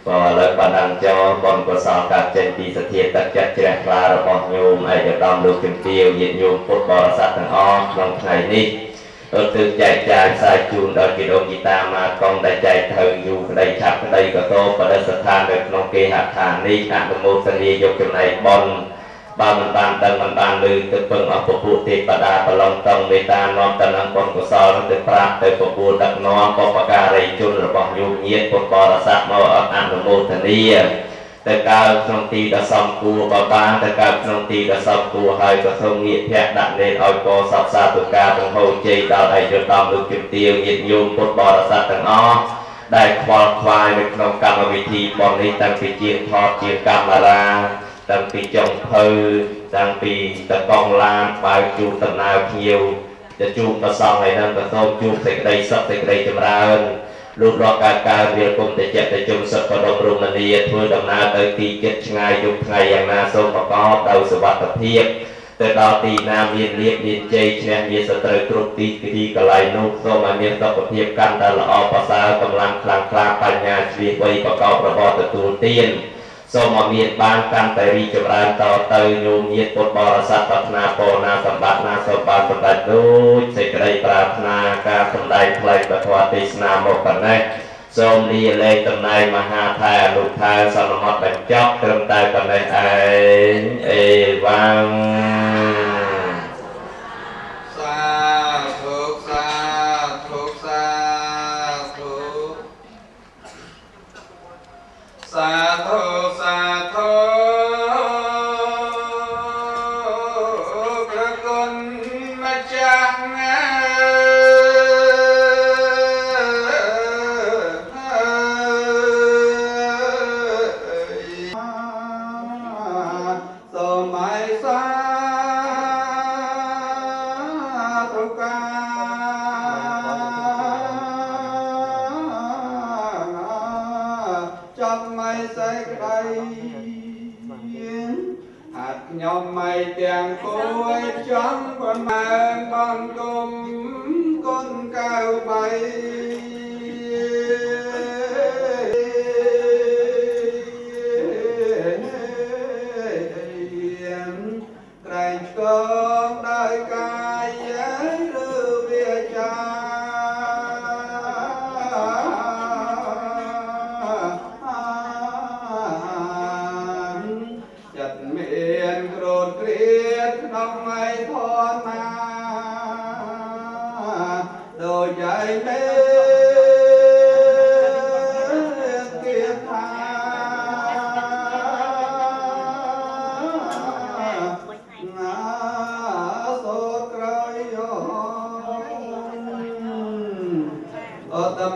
បើឥឡូវបណ្ដឹងចោលបុណ្យកុសលកើតចេញពីសទ្ធាទឹកចិត្តជ្រះថ្លារបស់ញោមឯកឧត្តមលោកជំទាវញាតិញោមពុទ្ធបរិស័ទទាំងអស់ក្នុងថ្ងៃនេះទៅទើបចែកចាយផ្សាយជូនដល់ជីដូនជីតាមកកងដែលចែកទៅយូរក្តីឆាប់ក្តីក៏តបដិស្ថាននៅក្នុងគេហដ្ឋាននេះអនុមោទនាយកចំណែកបុណ្យបើមិនបានដឹងមិនបានឮទៅពឹងអស់ពពួកទេវតាប្រឡងតង់មេត្តានាំតំណែងបុណ្យកុសលទៅប្រាប់ទៅពពួកដឹកនាំបព្វការីជនរបស់ញោមញាតិពុទ្ធបរិស័ទមកអនុមោទនាទៅកើតក្នុងទីដ៏សមគួរបើបានទៅកើតក្នុងទីដ៏សមគួរហើយក៏សូមងាកភ័ក្រដាក់នេតឲ្យកសពសាទុការបង្ហូរជ័យដល់ឯកឧត្តមលោកជំទាវញាតិញោមពុទ្ធបរិស័ទទាំងអស់ដែលខ្វល់ខ្វាយនៅក្នុងកម្មវិធីបុណ្យនេះតាំងពីជាថតជាកាមេរ៉ាតាំងពីចុងភៅតាំងពីតកងឡានបើជួបដំណើរភ្ញៀវទៅជួបប្រសងហើយនឹងក៏សូមជួបសេចក្តីសុខសេចក្តីចម្រើនលូតលាស់ការវាគុំតិចតិជុំសុខបដិរមនីធ្វើដំណើរទៅទីចិត្តឆ្ងាយយប់ថ្ងៃយ៉ាងណាសូមប្រកបដោយសុវត្ថិភាពទៅដល់ទីណាមានលៀបមានជ័យឈ្នះមានសត្រូវគ្រប់ទីកន្លែងនោះសូមឲ្យមានសុខភាពកាន់តែល្អប្រសើរកម្លាំងខ្លាំងក្លាបញ្ញាជ្រាបវៃប្រកបរបរទទួលទានសូមឲ្យមានបានកាន់តែរីកចម្រើនតទៅញោមញាតិពុទ្ធបរិស័ទប្រាថ្នាពរណាសម្បត្តិណាសូមបានសម្រេចដូចសេចក្តីប្រាថ្នាការសម្ដែងផ្លែកពធទេសនាមកប៉ុណ្ណេះសូមលាលែងតំណែងមហាថែអនុថែសន្មតបញ្ចប់ត្រឹមតែប៉ុណ្ណេះឯងអេវ៉ាំងសាធុសាធុសាធុសាធុសាធុព្រះគុណម្ចាស់សូមឲ្យ chấp mây say cây hạt nhom mây tiếng cối trắng con mang bằng cung con cao bay rèn con đời cài giấy lưu bia cha chặt miền cột kriết nông mây thon na đôi trái mê kiệt tha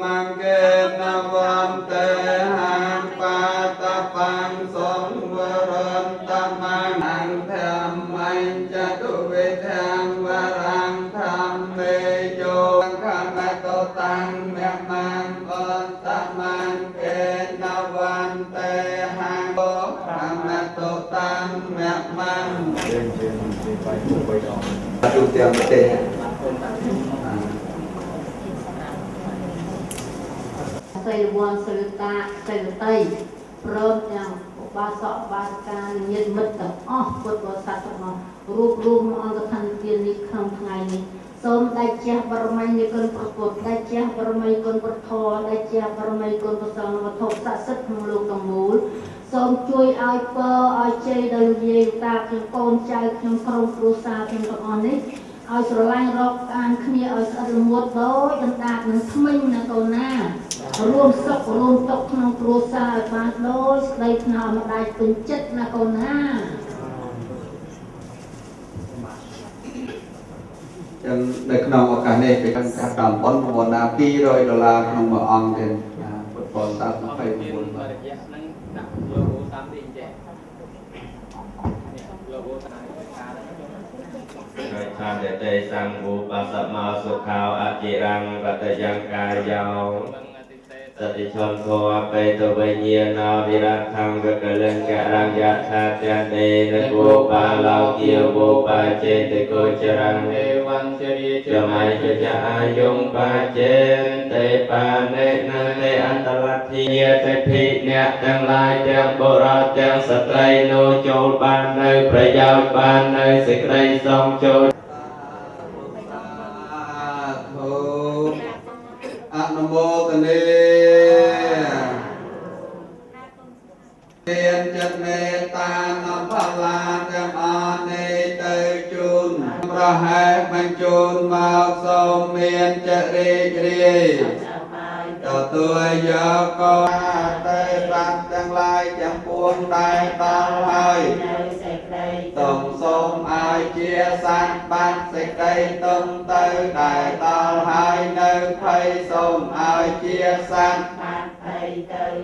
mang kê na văn tê hàng pa ta pang song varan ta mang hàng tham anh cha tu ve tham varang tham mê cho kham tô tăng mẹ mang ơn ta mang kê na văn tê hàng kham tô tăng mẹ mang tu tiệm tê xây quan xây ta xây tây prom yang ba sọ ba ca nhiệt mật tập vượt qua sát tập rùm rùm ông cái thằng tiền đi không ngày này sớm đại chia bờ mây như con bột đại chia bờ mây con bột thò đại chia bờ mây con bột sòng bột thọ sát sất không lục cầm mũi sớm chui ai pơ ai chơi đời gì ta khi con trai khi con pru sa khi con on đấy ai sờ lanh rọc ăn kia ai sờ một đôi đâm đạp nó thinh là cầu na rùm sọc rùm tóc trong pru sa bán đôi đây nào mà đại tính chất là cầu na chân để không có cả này phải cần cả tầm bốn một là pi rồi đó là không mở on thì một sao nó phải buồn Tham để tây sang vũ ba sập ma sục khao a chi răng và tây giang ca giàuสติชนโทเปตุเวเนียนาวิรัตถังกะกะเลงกะรังยะธาเตเตนะโกปาลาวเกียวโกปาเจติโกจรังเอวันเจริจะไม่จะอายุงปาเจเตปาเนนะเตอันตรัตถิเยเตภิเนี่ยทั้งหลายทั้งบุรุษทั้งสตรีโนโจลปานในประโยชน์ปานในสิกไรทรงโจลอนุโมทนาเรียนจัตเมตตานพลาจัมอาเนเตจุนประหารบรรจุนมาสมเมียนจะเรียต่อตัวยกเตปัตตังลายจังปวงได้ตาให้tổng xôm ai chia san ban sạch cây tông tư đại tao hai nơi khay xôm ai chia san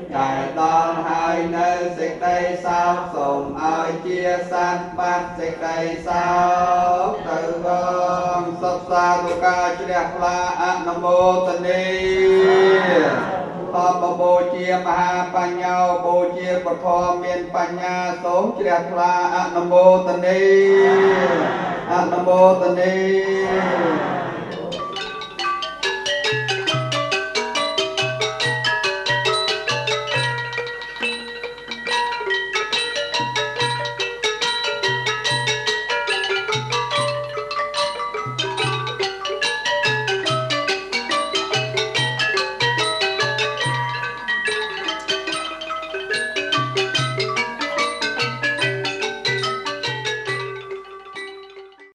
đại tao hai nơi sạch cây sao xôm ai chia san ban sạch cây sao từ vong sắp xa tu ca chi đẹp la nam mô tần niโบเชียมหาปัญญาโบเชียปทอเมียนปัญญาสมเจริญพลาอนุโมทนีอนุโมทนี